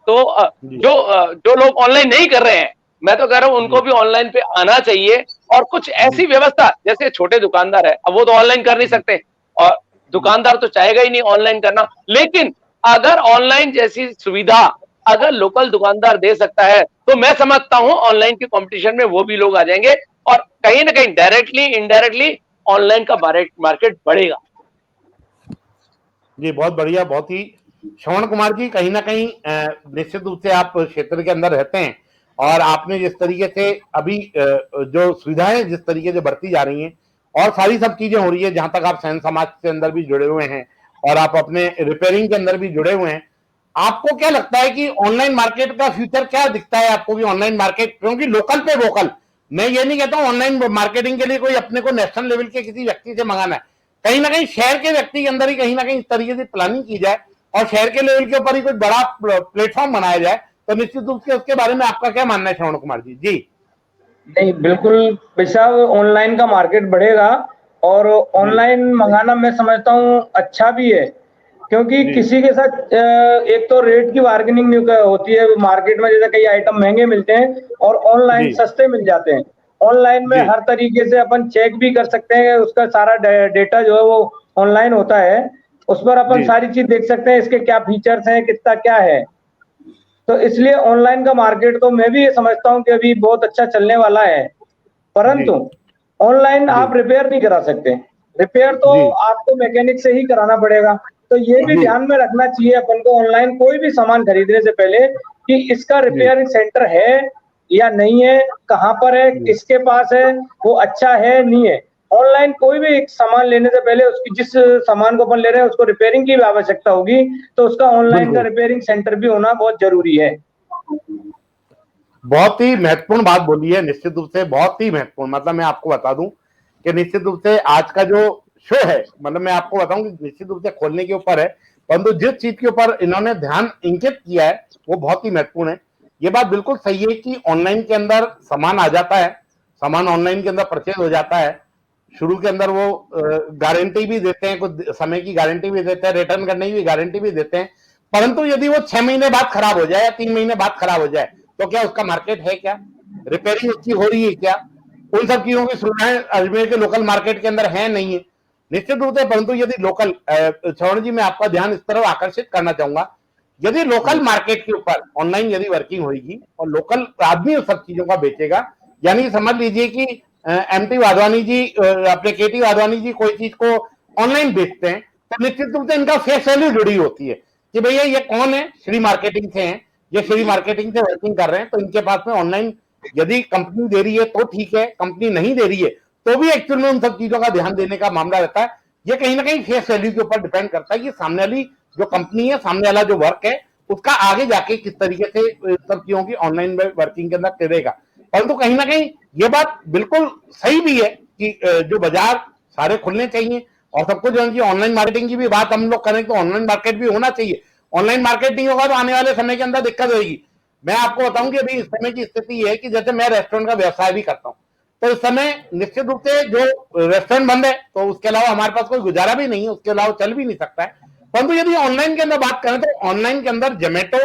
तो जो लोग ऑनलाइन नहीं कर रहे हैं, मैं तो कह रहा हूं उनको भी ऑनलाइन पे आना चाहिए, और कुछ ऐसी व्यवस्था, जैसे छोटे दुकानदार है, अब वो तो ऑनलाइन कर नहीं सकते, और दुकानदार तो चाहेगा ही नहीं ऑनलाइन करना, लेकिन अगर ऑनलाइन जैसी सुविधा अगर लोकल दुकानदार दे सकता है तो मैं समझता हूं ऑनलाइन के कंपटीशन में वो भी लोग आ जाएंगे, और कहीं ना कहीं डायरेक्टली इनडायरेक्टली ऑनलाइन का मार्केट बढ़ेगा। जी बहुत बढ़िया, बहुत ही। श्रवण कुमार जी, कहीं ना कहीं निश्चित रूप से आप क्षेत्र के अंदर रहते हैं, और आपने जिस तरीके से अभी जो सुविधाएं जिस तरीके से बढ़ती जा रही हैं और सारी सब चीजें हो रही है, जहां तक आप सैन समाज के अंदर भी जुड़े हुए हैं और आप अपने रिपेयरिंग के अंदर भी जुड़े हुए हैं, आपको क्या लगता है कि ऑनलाइन मार्केट का फ्यूचर क्या दिखता है आपको? भी ऑनलाइन मार्केट, क्योंकि लोकल पे वोकल, मैं ये नहीं कहता हूं ऑनलाइन मार्केटिंग के लिए कोई अपने को नेशनल लेवल के किसी व्यक्ति से मंगाना है, कहीं ना कहीं शहर के व्यक्ति के अंदर ही कहीं ना कहीं इस तरीके से प्लानिंग की जाए और शहर के लेवल के ऊपर ही कुछ बड़ा प्लेटफॉर्म बनाया जाए, तो निश्चित रूप से उसके बारे में आपका क्या मानना है श्रवण कुमार जी? जी नहीं, बिल्कुल पैसा ऑनलाइन का मार्केट बढ़ेगा, और ऑनलाइन मंगाना मैं समझता हूँ अच्छा भी है, क्योंकि किसी के साथ एक तो रेट की बार्गेनिंग नहीं होती है मार्केट में, जैसे कई आइटम महंगे मिलते हैं और ऑनलाइन सस्ते मिल जाते हैं। ऑनलाइन में हर तरीके से अपन चेक भी कर सकते हैं, उसका सारा डेटा जो है वो ऑनलाइन होता है, उस पर अपन सारी चीज देख सकते हैं, इसके क्या फीचर्स हैं, कितना क्या है। तो इसलिए ऑनलाइन का मार्केट तो मैं भी ये समझता हूँ कि अभी बहुत अच्छा चलने वाला है, परंतु ऑनलाइन आप रिपेयर नहीं करा सकते, रिपेयर तो आपको मैकेनिक से ही कराना पड़ेगा। तो ये भी ध्यान में रखना चाहिए अपन को ऑनलाइन कोई भी सामान खरीदने से पहले कि इसका रिपेयरिंग सेंटर है या नहीं है, कहाँ पर है, किसके पास है, वो अच्छा है नहीं है। ऑनलाइन कोई भी एक सामान लेने से पहले उसकी, जिस सामान को अपन ले रहे हैं उसको रिपेयरिंग की भी आवश्यकता होगी, तो उसका ऑनलाइन का रिपेयरिंग सेंटर भी होना बहुत जरूरी है। बहुत ही महत्वपूर्ण बात बोली है, निश्चित रूप से बहुत ही महत्वपूर्ण। मतलब मैं आपको बता दूं कि निश्चित रूप से आज का जो शो है, मतलब मैं आपको बताऊं कि निश्चित रूप से खोलने के ऊपर है, परंतु जिस चीज के ऊपर इन्होंने ध्यान इंगित किया है वो बहुत ही महत्वपूर्ण है। ये बात बिल्कुल सही है कि ऑनलाइन के अंदर सामान आ जाता है, सामान ऑनलाइन के अंदर परचेज हो जाता है, शुरू के अंदर वो गारंटी भी देते हैं, कुछ समय की गारंटी भी देते हैं, रिटर्न करने की भी गारंटी भी देते हैं, परंतु यदि वो 6 महीने बाद खराब हो जाए या 3 महीने बाद खराब हो जाए तो क्या उसका मार्केट है? क्या रिपेयरिंग उसकी हो रही है? क्या उन सब चीजों की सुविधाएं अजमेर के लोकल मार्केट के अंदर है नहीं है? निश्चित रूप से। परंतु यदि लोकल, श्रवण जी मैं आपका ध्यान इस तरफ आकर्षित करना चाहूंगा, यदि लोकल मार्केट के ऊपर ऑनलाइन यदि वर्किंग होगी और लोकल आदमी उस सब चीजों का बेचेगा, यानी समझ लीजिए कि एमटी वाधवानी जी, अपने केटी वाधवानी जी कोई चीज को ऑनलाइन बेचते हैं, तो निश्चित रूप से इनका फेस वैल्यू जुड़ी होती है कि भैया ये कौन है, श्री मार्केटिंग से हैं, ये श्री मार्केटिंग से वर्किंग कर रहे हैं, तो इनके पास में ऑनलाइन यदि कंपनी दे रही है तो ठीक है, कंपनी नहीं दे रही है तो भी एक्चुअल में उन सब चीजों का ध्यान देने का मामला रहता है। ये कहीं ना कहीं फेस वैल्यू के ऊपर डिपेंड करता है कि सामने वाली जो कंपनी है, सामने वाला जो वर्क है, उसका आगे जाके किस तरीके से सब चीजों की ऑनलाइन वर्किंग के अंदर करेगा। परंतु कहीं ना कहीं ये बात बिल्कुल सही भी है कि जो बाजार सारे खुलने चाहिए और सबको जो है ऑनलाइन मार्केटिंग की भी बात हम लोग करें तो ऑनलाइन मार्केट भी होना चाहिए, ऑनलाइन मार्केट नहीं होगा तो आने वाले समय के अंदर दिक्कत होगी। मैं आपको बताऊं कि अभी इस समय की स्थिति है कि जैसे मैं रेस्टोरेंट का व्यवसाय भी करता हूं, तो इस समय निश्चित रूप से जो रेस्टोरेंट बंद है तो उसके अलावा हमारे पास कोई गुजारा भी नहीं है, उसके अलावा चल भी नहीं सकता है। परंतु यदि ऑनलाइन के अंदर बात करें तो ऑनलाइन के अंदर जोमेटो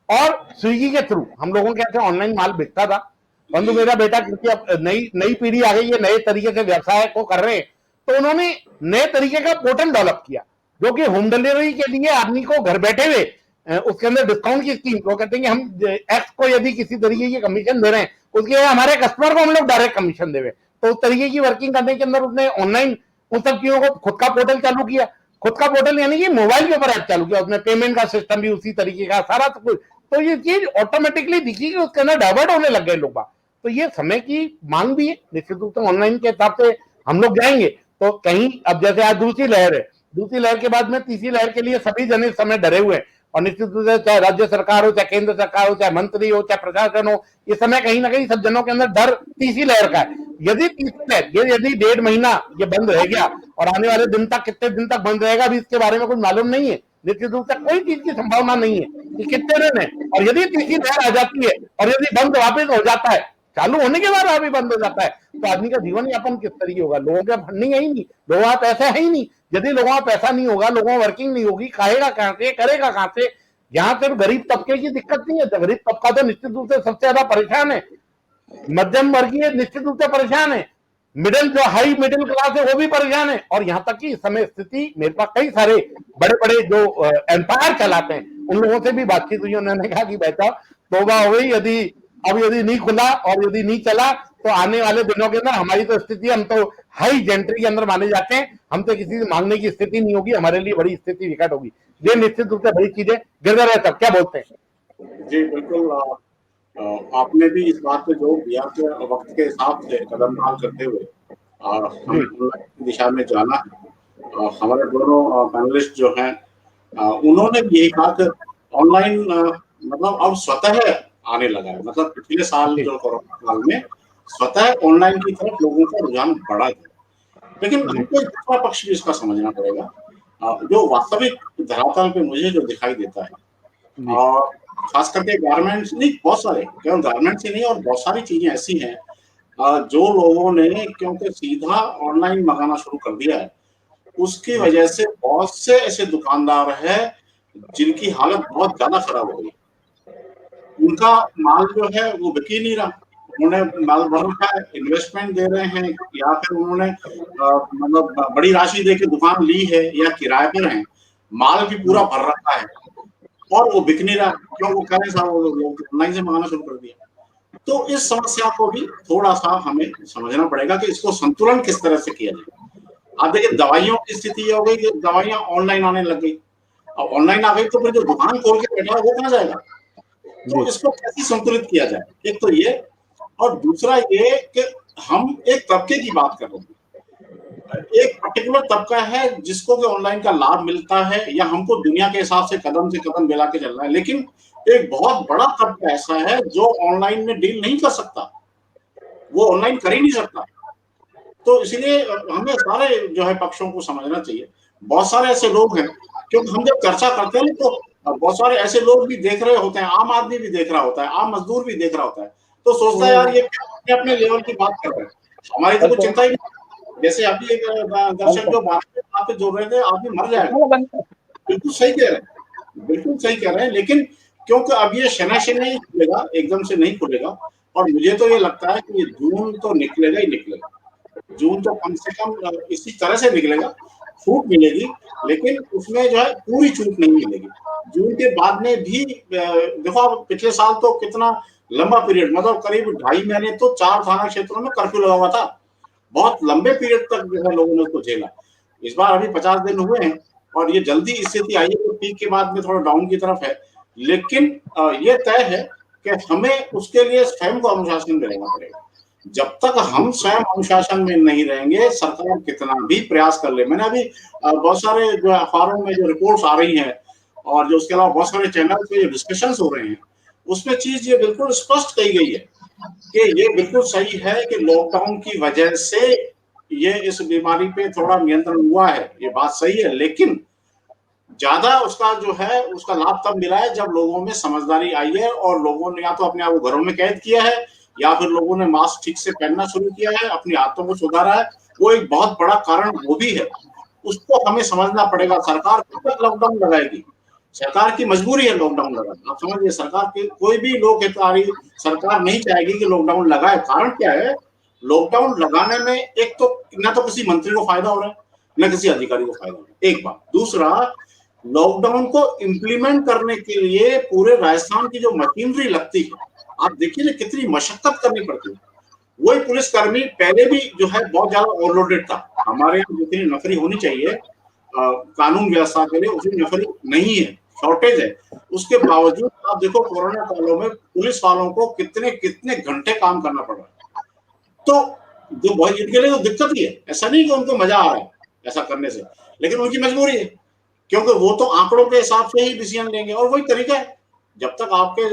और स्विगी के थ्रू हम लोगों के यहाँ ऑनलाइन माल बिकता था। परंतु मेरा बेटा क्योंकि अब नई पीढ़ी आ गई है, नए तरीके से व्यवसाय को कर रहे हैं, तो उन्होंने नए तरीके का पोर्टल डेवलप किया जो कि होम डिलीवरी के लिए आदमी को घर बैठे हुए उसके अंदर डिस्काउंट की स्कीम, वो कहते हैं कि हम एक्स को यदि किसी तरीके की कमीशन दे रहे हैं उसके हमारे कस्टमर को हम लोग डायरेक्ट कमीशन देवे, तो उस तरीके की वर्किंग करने के अंदर उसने ऑनलाइन उन सब चीजों को खुद का पोर्टल चालू किया। खुद का पोर्टल यानी कि मोबाइल के ऊपर ऐप चालू किया, उसमें पेमेंट का सिस्टम भी उसी तरीके का सारा कुछ, तो ये चीज ऑटोमेटिकली दिखी कि उसके अंदर डाइवर्ट होने लग गए लोग। तो ये समय की मांग भी है, निश्चित रूप से ऑनलाइन के हिसाब से हम लोग जाएंगे तो कहीं, अब जैसे आज दूसरी लहर है, दूसरी लहर के बाद में तीसरी लहर के लिए सभी जन इस समय डरे हुए हैं, और निश्चित रूप से चाहे राज्य सरकार हो, चाहे केंद्र सरकार हो, चाहे मंत्री हो, चाहे प्रशासन हो, इस समय कहीं ना कहीं सब जनों के अंदर डर तीसरी लहर का है। यदि तीसरी लहर ये यदि 1.5 महीना ये बंद रह गया और आने वाले दिन तक कितने दिन तक बंद रहेगा अभी इसके बारे में कुछ मालूम नहीं है, निश्चित रूप से कोई चीज की संभावना नहीं है कि कितने दिन है। और यदि तीसरी लहर आ जाती है और यदि बंद वापस हो जाता है, चालू होने के बाद अभी बंद हो जाता है, तो आदमी का जीवन यापन किस तरीके होगा? लोगों का फंडिंग है ही नहीं, लोगों का पैसा है ही नहीं। यदि लोगों का पैसा नहीं होगा, लोगों की वर्किंग नहीं होगी, खाएगा कहां से, करेगा कहां से? यहाँ सिर्फ गरीब तबके की दिक्कत नहीं है, गरीब तबका तो निश्चित रूप से सबसे ज्यादा परेशान है, मध्यम वर्गीय निश्चित रूप से परेशान है, मिडिल जो हाई मिडिल क्लास है वो भी परेशान है। और यहाँ तक कि इस समय स्थिति, मेरे पास कई सारे बड़े बड़े जो एम्पायर चलाते हैं उन लोगों से भी बातचीत हुई, उन्होंने कहा कि बेटा तौबा हो गई, यदि नहीं खुला और यदि नहीं चला तो आने वाले दिनों के अंदर हमारी तो स्थिति, हम तो हाई जेंट्री के अंदर माने जाते हैं, हम तो किसी से मांगने की स्थिति नहीं होगी, हमारे लिए बड़ी स्थिति विकट होगी। ये निश्चित रूप से बड़ी चीजें गिरधर है, तब क्या बोलते हैं? जी बिल्कुल, आपने भी इस बात पे जोर दिया कि वक्त के हिसाब से कदमदान करते हुए हम दिशा में जाना है। हमारे दोनों पैनलिस्ट जो हैं उन्होंने भी यही कहा कि ऑनलाइन मतलब अब स्वतः आने लगा है, मतलब पिछले साल जो कोरोना काल में स्वतः ऑनलाइन की तरफ लोगों का रुझान बढ़ा है। लेकिन हमको एक दूसरा पक्ष भी इसका समझना पड़ेगा, जो वास्तविक धरातल पे मुझे जो दिखाई देता है, और खास करके गारमेंट्स नहीं, बहुत सारे, केवल गारमेंट्स ही नहीं और बहुत सारी चीजें ऐसी हैं जो लोगों ने क्योंकि सीधा ऑनलाइन मंगाना शुरू कर दिया है, उसकी वजह से बहुत से ऐसे दुकानदार हैं जिनकी हालत बहुत ज्यादा खराब हो गई। उनका माल जो है वो बिक ही नहीं रहा, उन्होंने माल भर रखा है, इन्वेस्टमेंट दे रहे हैं या फिर उन्होंने मतलब बड़ी राशि दे के दुकान ली है या किराए पर है, माल भी पूरा भर रखा है और वो बिक नहीं रहा, क्यों? वो कह रहे साहब वो लोग ऑनलाइन से मंगाना शुरू कर दिया। तो इस समस्या को भी थोड़ा सा हमें समझना पड़ेगा कि इसको संतुलन किस तरह से किया जाए। आप देखिए दवाइयों की स्थिति ये हो गई कि दवाइयां ऑनलाइन आने लग गई, अब ऑनलाइन आ गई तो फिर जो दुकान खोल के बैठा है वो कहाँ जाएगा? तो इसको कैसे संतुलित किया जाए, एक तो ये, और दूसरा ये कि हम एक तबके की बात कर रहे हैं, एक पर्टिकुलर तबका है जिसको कि ऑनलाइन का लाभ मिलता है या हमको दुनिया के हिसाब से कदम मिला के चलना है, लेकिन एक बहुत बड़ा तबका ऐसा है जो ऑनलाइन में डील नहीं कर सकता, वो ऑनलाइन कर ही नहीं सकता। तो इसलिए हमें सारे जो है पक्षों को समझना चाहिए। बहुत सारे ऐसे लोग हैं, क्योंकि हम जब चर्चा करते हैं तो बहुत सारे ऐसे लोग भी देख रहे होते हैं, आम आदमी भी देख रहा होता है, आम मजदूर भी देख रहा होता है, तो सोचता है यार ये अपने लेवल की बात कर रहे हैं, हमारी तो कुछ चिंता ही नहीं। जैसे अभी एक दर्शक जो बात जोड़ रहे थे, आदमी मर जाएगा, बिल्कुल सही कह रहे हैं, बिल्कुल सही कह रहे हैं, लेकिन क्योंकि अब ये शना नहीं खुलेगा, एकदम से नहीं खुलेगा, और मुझे तो ये लगता है कि जून तो निकलेगा ही निकलेगा, जून तो कम से कम इसी तरह से निकलेगा, छूट मिलेगी, लेकिन उसमें जो है पूरी छूट नहीं मिलेगी। जून के बाद में भी देखो, पिछले साल तो कितना लंबा पीरियड, मतलब करीब 2.5 महीने तो 4 थाना क्षेत्रों में कर्फ्यू लगा हुआ था, बहुत लंबे पीरियड तक जो है लोगों ने उसको झेला। इस बार अभी 50 दिन हुए हैं और ये जल्दी स्थिति आई है, तो पीक के बाद में थोड़ा डाउन की तरफ है, लेकिन ये तय है कि हमें उसके लिए स्वयं को अनुशासन में रहना पड़ेगा। जब तक हम स्वयं अनुशासन में नहीं रहेंगे, सरकार कितना भी प्रयास कर ले, मैंने अभी बहुत सारे जो अखबारों में जो रिपोर्ट्स आ रही हैं और जो उसके अलावा बहुत सारे चैनल पे जो डिस्कशंस हो रहे हैं, उसमें चीज ये बिल्कुल स्पष्ट कही गई है कि ये बिल्कुल सही है कि लॉकडाउन की वजह से ये इस बीमारी पे थोड़ा नियंत्रण हुआ है, ये बात सही है, लेकिन ज्यादा उसका जो है उसका लाभ तब मिला है जब लोगों में समझदारी आई है और लोगों ने या तो अपने आप को घरों में कैद किया है या फिर लोगों ने मास्क ठीक से पहनना शुरू किया है, अपनी आदतों को सुधारा है। वो एक बहुत बड़ा कारण वो भी है, उसको हमें समझना पड़ेगा। सरकार कब तक लॉकडाउन लगाएगी? सरकार की मजबूरी है लॉकडाउन लगाना। आप समझिए, सरकार की कोई भी लोक हितकारी सरकार नहीं चाहेगी कि लॉकडाउन लगाए। कारण क्या है? लॉकडाउन लगाने में एक तो न तो किसी मंत्री को फायदा हो रहा है, न किसी अधिकारी को फायदा हो रहा है, एक बात। दूसरा, लॉकडाउन को इम्प्लीमेंट करने के लिए पूरे राजस्थान की जो मशीनरी लगती है, आप देखिए ना कितनी मशक्कत करनी पड़ती है। वही पुलिसकर्मी पहले भी जो है बहुत ज्यादा ओवरलोडेड था। हमारे यहाँ जितनी नफरी होनी चाहिए कानून व्यवस्था के लिए उतनी नफरी नहीं है, शॉर्टेज है। उसके बावजूद आप देखो कोरोना कालों में पुलिस वालों को कितने कितने घंटे काम करना पड़ रहा है। तो जो इनके लिए तो दिक्कत ही है, ऐसा नहीं कि उनको मजा आ रहा है ऐसा करने से, लेकिन उनकी मजबूरी है, क्योंकि वो तो आंकड़ों के हिसाब से ही डिसीजन लेंगे। और वही तरीका है, जब तक आपके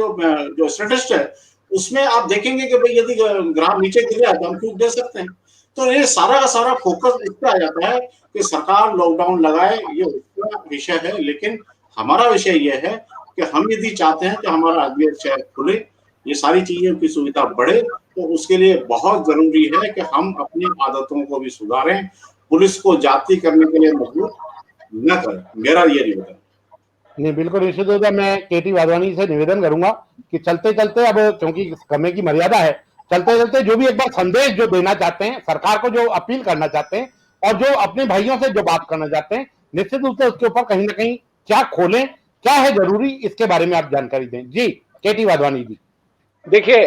जो स्टेटिस्ट है उसमें आप देखेंगे कि भाई यदि ग्राफ नीचे गिर रहा है तो हम छूट दे सकते हैं। तो ये सारा का सारा फोकस इस पर आ जाता है कि सरकार लॉकडाउन लगाए, ये उसका विषय है। लेकिन हमारा विषय ये है कि हम यदि चाहते हैं कि हमारा अजमेर शहर खुले, ये सारी चीजों की सुविधा बढ़े, तो उसके लिए बहुत जरूरी है कि हम अपनी आदतों को भी सुधारें, पुलिस को जाति करने के लिए मजबूर न करें। मेरा ये निवेदन है। नहीं, बिल्कुल निश्चित रूप से मैं केटी वाधवानी से निवेदन करूंगा कि चलते चलते, अब क्योंकि समय की मर्यादा है, चलते चलते जो भी एक बार संदेश जो देना चाहते हैं, सरकार को जो अपील करना चाहते हैं और जो अपने भाइयों से जो बात करना चाहते हैं, निश्चित रूप से उसके ऊपर कहीं ना कहीं क्या खोलें, क्या है जरूरी, इसके बारे में आप जानकारी दें। जी केटी वाधवानी जी। देखिए,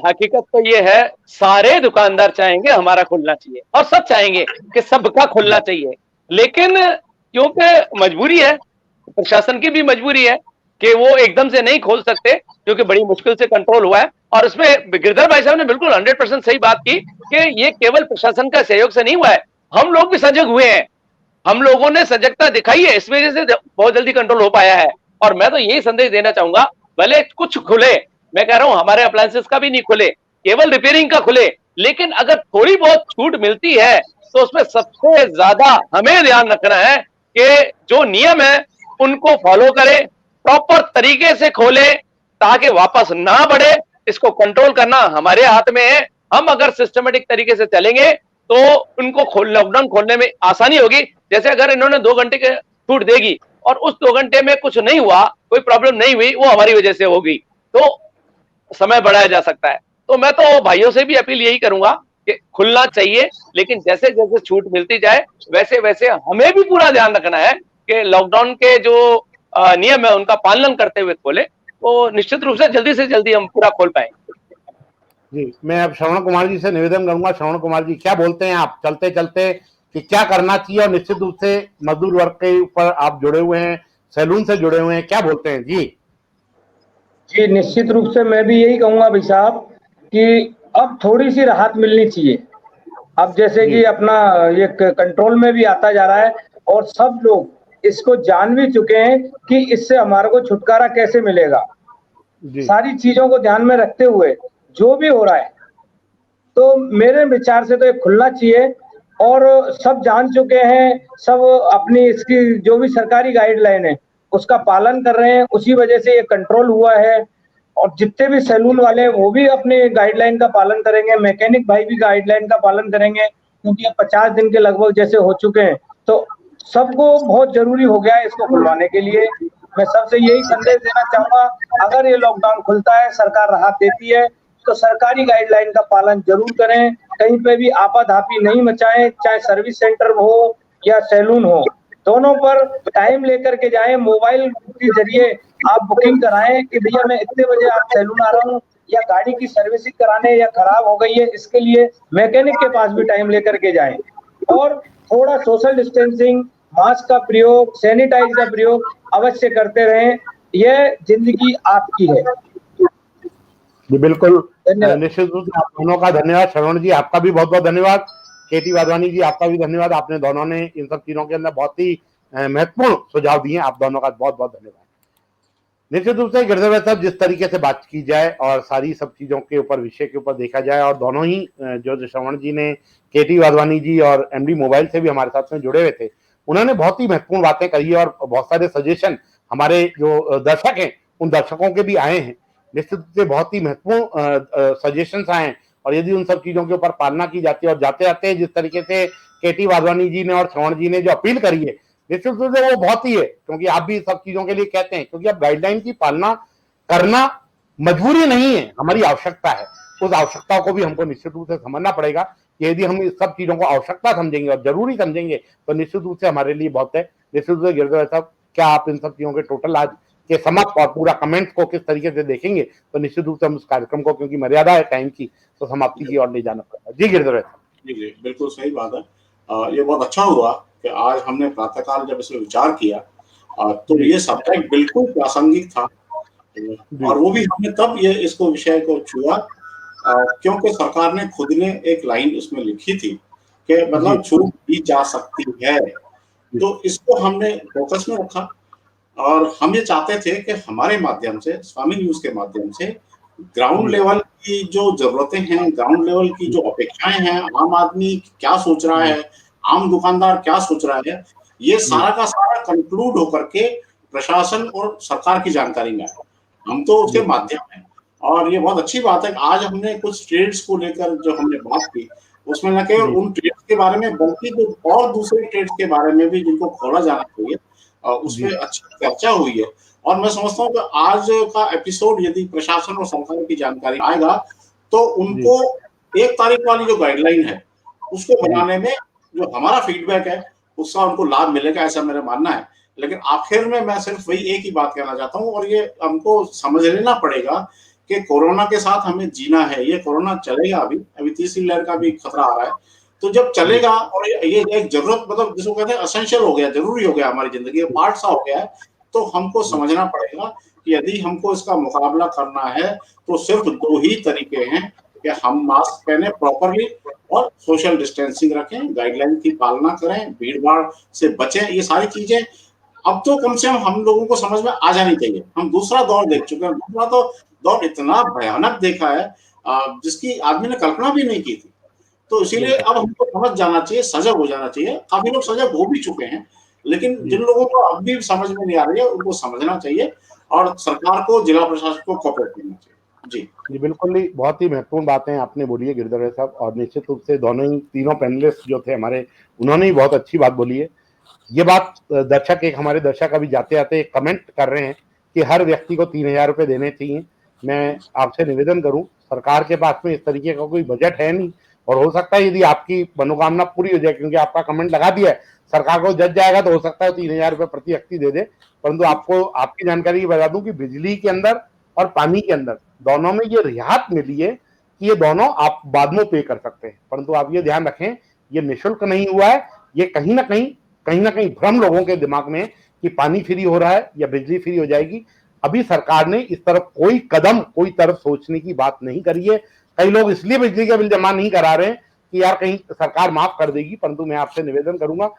हकीकत तो ये है, सारे दुकानदार चाहेंगे हमारा खुलना चाहिए और सब चाहेंगे कि सबका खुलना चाहिए, लेकिन क्योंकि मजबूरी है, प्रशासन की भी मजबूरी है कि वो एकदम से नहीं खोल सकते, क्योंकि बड़ी मुश्किल से कंट्रोल हुआ है। और उसमें गिरधर भाई साहब ने बिल्कुल 100% सही बात की कि ये केवल प्रशासन का सहयोग से नहीं हुआ है, हम लोग भी सजग हुए हैं, हम लोगों ने सजगता दिखाई है, इस वजह से बहुत जल्दी कंट्रोल हो पाया है। और मैं तो यही संदेश देना चाहूंगा, भले कुछ खुले, मैं कह रहा हूं हमारे अप्लायंसेस का भी नहीं खुले, केवल रिपेयरिंग का खुले, लेकिन अगर थोड़ी बहुत छूट मिलती है तो उसमें सबसे ज्यादा हमें ध्यान रखना है कि जो नियम है उनको फॉलो करें, प्रॉपर तरीके से खोले ताकि वापस ना बढ़े। इसको कंट्रोल करना हमारे हाथ में है। हम अगर सिस्टमेटिक तरीके से चलेंगे तो उनको लॉकडाउन खोलने में आसानी होगी। जैसे अगर इन्होंने 2 घंटे की छूट देगी और उस 2 घंटे में कुछ नहीं हुआ, कोई प्रॉब्लम नहीं हुई, वो हमारी वजह से होगी, तो समय बढ़ाया जा सकता है। तो मैं तो भाइयों से भी अपील यही करूंगा कि खुलना चाहिए, लेकिन जैसे जैसे छूट मिलती जाए वैसे वैसे हमें भी पूरा ध्यान रखना है कि लॉकडाउन के जो नियम है उनका पालन करते हुए खोले, तो निश्चित रूप से जल्दी हम पूरा खोल पाएंगे। जी, मैं अब श्रवण कुमार जी से निवेदन करूंगा। श्रवण कुमार जी, क्या बोलते हैं आप चलते चलते कि क्या करना चाहिए? और निश्चित रूप से मजदूर वर्ग के ऊपर आप जुड़े हुए हैं, सैलून से जुड़े हुए हैं, क्या बोलते हैं? जी जी, निश्चित रूप से मैं भी यही कहूंगा भाई साहब कि अब थोड़ी सी राहत मिलनी चाहिए। अब जैसे कि अपना ये कंट्रोल में भी आता जा रहा है और सब लोग इसको जान भी चुके हैं कि इससे हमारे को छुटकारा कैसे मिलेगा। सारी चीजों को ध्यान में रखते हुए जो भी हो रहा है, तो मेरे विचार से तो ये खुलना चाहिए। और सब जान चुके हैं, सब अपनी इसकी जो भी सरकारी गाइडलाइन है उसका पालन कर रहे हैं, उसी वजह से ये कंट्रोल हुआ है। और जितने भी सैलून वाले हैं वो भी अपने गाइडलाइन का पालन करेंगे, मैकेनिक भाई भी गाइडलाइन का पालन करेंगे, क्योंकि अब 50 दिन के लगभग जैसे हो चुके हैं, तो सबको बहुत जरूरी हो गया है इसको खुलवाने के लिए। मैं सबसे यही संदेश देना चाहूंगा, अगर ये लॉकडाउन खुलता है, सरकार राहत देती है, तो सरकारी गाइडलाइन का पालन जरूर करें, कहीं पे भी आपाधापी नहीं मचाएं, चाहे सर्विस सेंटर हो या सैलून हो, दोनों पर टाइम लेकर के जाएं। मोबाइल के जरिए आप बुकिंग कराएं कि भैया मैं इतने बजे आप सैलून आ रहा हूँ, या गाड़ी की सर्विसिंग कराने या खराब हो गई है इसके लिए मैकेनिक के पास भी टाइम लेकर के जाएं। और थोड़ा सोशल डिस्टेंसिंग, मास्क का प्रयोग, सैनिटाइज का प्रयोग अवश्य करते रहें। यह जिंदगी आपकी है। जी बिल्कुल, निश्चित रूप से आप दोनों का धन्यवाद। श्रवण जी, आपका भी बहुत बहुत धन्यवाद। केटी वाधवानी जी, आपका भी धन्यवाद। आपने दोनों ने इन सब चीजों के अंदर बहुत ही महत्वपूर्ण सुझाव दिए। आप दोनों का बहुत बहुत धन्यवाद। निश्चित रूप से गिरधर साहब, जिस तरीके से बात की जाए और सारी सब चीजों के ऊपर, विषय के ऊपर देखा जाए, और दोनों ही जो श्रवण जी ने, केटी वाधवानी जी और एमडी मोबाइल से भी हमारे साथ में जुड़े हुए थे, उन्होंने बहुत ही महत्वपूर्ण बातें कही है और बहुत सारे सजेशन हमारे जो दर्शक हैं उन दर्शकों के भी आए हैं। निश्चित रूप से बहुत ही महत्वपूर्ण सजेशंस आए हैं और यदि उन सब चीजों के ऊपर पालना की जाती है और जाते जाते जिस तरीके से केटी वाधवानी जी ने और श्रवण जी ने जो अपील करी है, निश्चित रूप से वो बहुत ही है, क्योंकि आप भी सब चीजों के लिए कहते हैं, क्योंकि अब गाइडलाइन की पालना करना मजबूरी नहीं है, हमारी आवश्यकता है। उस आवश्यकता को भी हमको निश्चित रूप से समझना पड़ेगा कि यदि हम इस सब चीजों को आवश्यकता समझेंगे और जरूरी समझेंगे तो निश्चित रूप से हमारे लिए बहुत है। निश्चित रूप से गिरधर साहब, क्या आप इन सब चीजों के टोटल आज के समाप्त और पूरा कमेंट्स को किस तरीके से देखेंगे, तो निश्चित रूप से हम उस कार्यक्रम को, क्योंकि मर्यादा है टाइम की, तो समाप्ति की ओर ले जाना पड़ेगा। जी गिरधर साहब। जी, बिल्कुल सही बात है। ये बहुत अच्छा हुआ कि आज हमने प्रातःकाल जब इसमें विचार किया तो ये सब्जेक्ट बिल्कुल प्रासंगिक था और वो भी हमने तब ये इसको विषय को छुआ क्योंकि सरकार ने खुद ने एक लाइन उसमें लिखी थी कि मतलब छूट दी जा सकती है, तो इसको हमने फोकस में रखा और हम ये चाहते थे कि हमारे माध्यम से, स्वामी न्यूज के माध्यम से ग्राउंड लेवल की जो जरूरतें हैं, ग्राउंड लेवल की जो अपेक्षाएं हैं, आम आदमी क्या सोच रहा है, आम दुकानदार क्या सोच रहा है, ये सारा का सारा कंक्लूड होकर के प्रशासन और सरकार की जानकारी में आया। हम तो उसके माध्यम हैं और ये बहुत अच्छी बात है कि आज हमने कुछ ट्रेड्स को लेकर जो हमने बात की उसमें न केवल उन ट्रेड्स के बारे में बल्कि जो और दूसरे ट्रेड्स के बारे में भी जिनको खोला जाना चाहिए उसमें अच्छी चर्चा हुई है। और मैं समझता हूँ कि आज का एपिसोड यदि प्रशासन और सरकार की जानकारी आएगा तो उनको 1 तारीख वाली जो गाइडलाइन है उसको बनाने में जो हमारा फीडबैक है उसका उनको लाभ मिलेगा, ऐसा मेरा मानना है। लेकिन आखिर में मैं सिर्फ वही एक ही बात कहना चाहता हूँ और ये हमको समझ लेना पड़ेगा कि कोरोना के साथ हमें जीना है। ये कोरोना चलेगा, अभी तीसरी लहर का भी खतरा आ रहा है, तो जब चलेगा और ये एक जरूरत, मतलब जिसको कहते हैं एसेंशियल हो गया, जरूरी हो गया, हमारी जिंदगी का पार्ट सा हो गया है, तो हमको समझना पड़ेगा कि यदि हमको इसका मुकाबला करना है तो सिर्फ 2 ही तरीके हैं कि हम मास्क पहने प्रॉपरली और सोशल डिस्टेंसिंग रखें, गाइडलाइन की पालना करें, भीड़ भाड़ से बचें। ये सारी चीजें अब तो कम से कम हम लोगों को समझ में आ जानी चाहिए। हम दूसरा दौर देख चुके हैं, दूसरा तो दौर इतना भयानक देखा है जिसकी आदमी ने कल्पना भी नहीं की थी। तो इसीलिए अब हमको समझ जाना चाहिए, सजग हो जाना चाहिए। काफी लोग सजग हो भी चुके हैं, लेकिन जिन लोगों को अब भी समझ में नहीं आ रही है उनको समझना चाहिए और सरकार को, जिला प्रशासन को कोऑपरेट करना चाहिए। जी बिल्कुल ही, बहुत ही महत्वपूर्ण बातें आपने बोली है गिरधर साहब, और निश्चित रूप से तीनों पैनलिस्ट जो थे हमारे, उन्होंने ही बहुत अच्छी बात बोली है। ये बात हमारे दर्शक अभी जाते जाते कमेंट कर रहे हैं कि हर व्यक्ति को 3000 रुपए देने चाहिए। मैं आपसे निवेदन करूं, सरकार के पास में इस तरीके का कोई बजट है नहीं, और हो सकता है यदि आपकी मनोकामना पूरी हो जाए, क्योंकि आपका कमेंट लगा दिया है, सरकार को जज जाएगा तो हो सकता है 3000 रुपए प्रति व्यक्ति दे दे। परंतु आपको आपकी जानकारी बता दूं कि बिजली के अंदर और पानी के अंदर दोनों में ये रियायत मिली है कि ये दोनों आप बाद में पे कर सकते हैं। परंतु आप ये ध्यान रखें, ये निःशुल्क नहीं हुआ है। ये कहीं ना कहीं भ्रम लोगों के दिमाग में कि पानी फ्री हो रहा है या बिजली फ्री हो जाएगी। अभी सरकार ने इस तरफ कोई तरफ सोचने की बात नहीं करी है। कई लोग इसलिए बिजली का बिल जमा नहीं करा रहे हैं कि यार कहीं सरकार माफ कर देगी, परंतु मैं आपसे निवेदन करूंगा,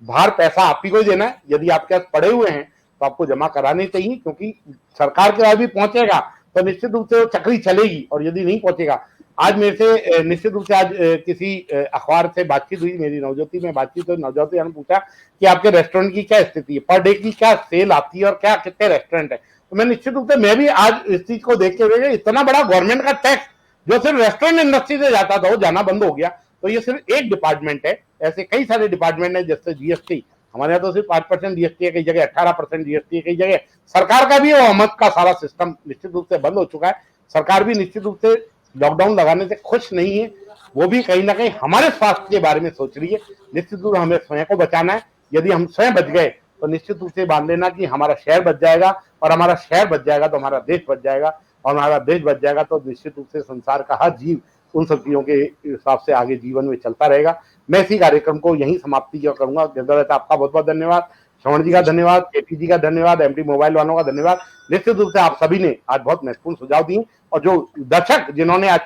बाहर पैसा आप ही को ही देना है। यदि आपके पास पड़े हुए हैं तो आपको जमा कराने चाहिए, क्योंकि सरकार के पास भी पहुंचेगा तो निश्चित रूप से वो चक्री चलेगी, और यदि नहीं पहुंचेगा, आज मेरे से निश्चित रूप से आज किसी अखबार से बातचीत हुई, मेरी नवज्योति में बातचीत हुई, नवज्योति ने पूछा कि आपके रेस्टोरेंट की क्या स्थिति है, पर डे की क्या सेल आती है और क्या कितने रेस्टोरेंट है। तो मैं निश्चित रूप से मैं भी आज इस चीज को देख के हुए, इतना बड़ा गवर्नमेंट का टैक्स जो सिर्फ रेस्टोरेंट इंडस्ट्री से जाता था वो जाना बंद हो गया। तो ये सिर्फ एक डिपार्टमेंट है, ऐसे कई सारे डिपार्टमेंट है, जैसे जीएसटी, हमारे यहाँ तो सिर्फ 5% जीएसटी है, कई जगह 18% जीएसटी है, कई जगह सरकार का भी आमद का सारा सिस्टम निश्चित रूप से बंद हो चुका है। सरकार भी निश्चित रूप से लॉकडाउन लगाने से खुश नहीं है, वो भी कहीं ना कहीं हमारे स्वास्थ्य के बारे में सोच रही है। निश्चित रूप से हमें स्वयं को बचाना है। यदि हम स्वयं बच गए तो निश्चित रूप से मान लेना कि हमारा शहर बच जाएगा, और हमारा शहर बच जाएगा तो हमारा देश बच जाएगा, और हमारा देश बच जाएगा तो निश्चित रूप से संसार का हर जीव उन सब चीजों के हिसाब से आगे जीवन में चलता रहेगा। मैं इसी कार्यक्रम को यहीं समाप्ति करूंगा। आपका बहुत बहुत धन्यवाद, श्रवण जी का धन्यवाद, केपी जी का धन्यवाद, एमटी मोबाइल वालों का धन्यवाद। निश्चित रूप से आप सभी ने आज बहुत महत्वपूर्ण सुझाव दिए, और जो दर्शक जिन्होंने आज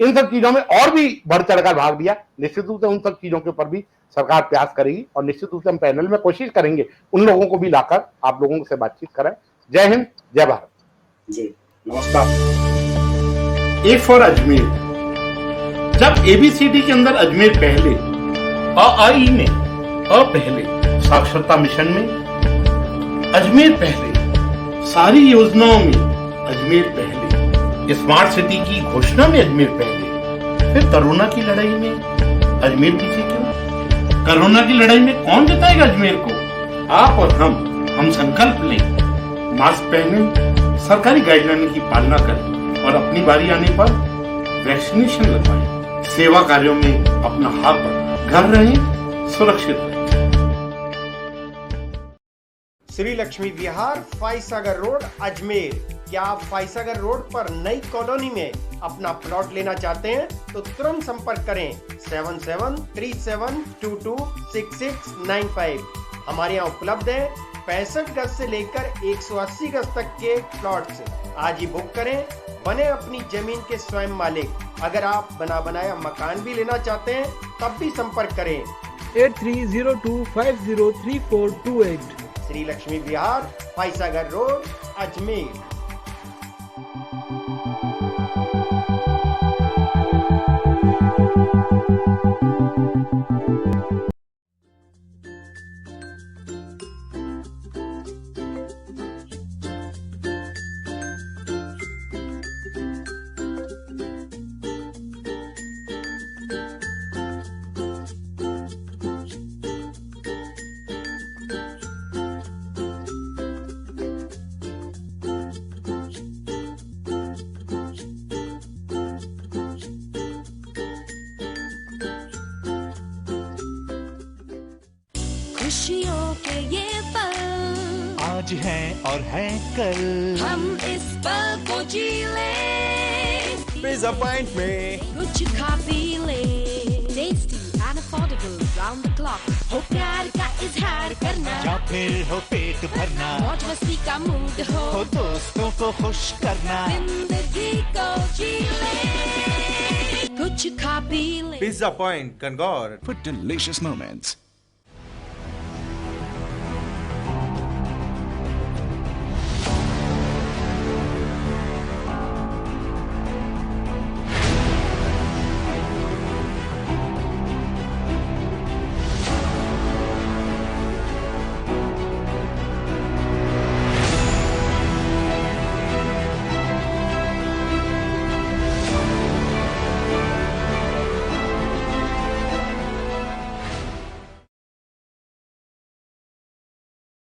इन सब चीजों में और भी बढ़ चढ़कर भाग लिया, निश्चित रूप से उन सब चीजों के ऊपर भी सरकार प्रयास करेगी, और निश्चित रूप से हम पैनल में कोशिश करेंगे उन लोगों को भी लाकर आप लोगों से बातचीत कराएं। जय हिंद, जय भारत। जी नमस्कार। A for Ajmer. जब एबीसीडी के अंदर अजमेर पहले, अ आ ई में अ पहले, साक्षरता मिशन में अजमेर पहले, सारी योजनाओं में अजमेर पहले, स्मार्ट सिटी की घोषणा में अजमेर पहले, फिर कोरोना की लड़ाई में अजमेर पीछे क्यों? कोरोना की लड़ाई में कौन जिताएगा अजमेर को? आप और हम संकल्प लें, मास्क पहने, सरकारी गाइडलाइन की पालना करें और अपनी बारी आने पर वैक्सीनेशन लगवाएं। सेवा कार्यों में अपना हाथ बढ़ाएं। घर रहें, सुरक्षित रहें। श्री लक्ष्मी विहार, फाइसागर रोड, अजमेर। क्या आप फाइसागर रोड पर नई कॉलोनी में अपना प्लॉट लेना चाहते हैं तो तुरंत संपर्क करें 7737226695। हमारे यहाँ उपलब्ध है 65 गज से लेकर 180 गज तक के प्लॉट्स। आज ही बुक करें, बने अपनी जमीन के स्वयं मालिक। अगर आप बना बनाया मकान भी लेना चाहते हैं तब भी संपर्क करें 8302503428। श्री लक्ष्मी विहार, फाइसागर रोड, अजमेर। खुशियों के ये पल आज है और है कल, हम इस पल को जी ले, पिज़्ज़ा पॉइंट में कुछ खा पी ले, tasty and affordable round the clock. हो प्यार का इजहार करना या फिर हो पेट भरना, मौज मस्ती का मूड हो दोस्तों को खुश करना, जिंदगी को जी ले, कुछ खा पी ले। पिज़्ज़ा पॉइंट, कंगोर। For delicious moments.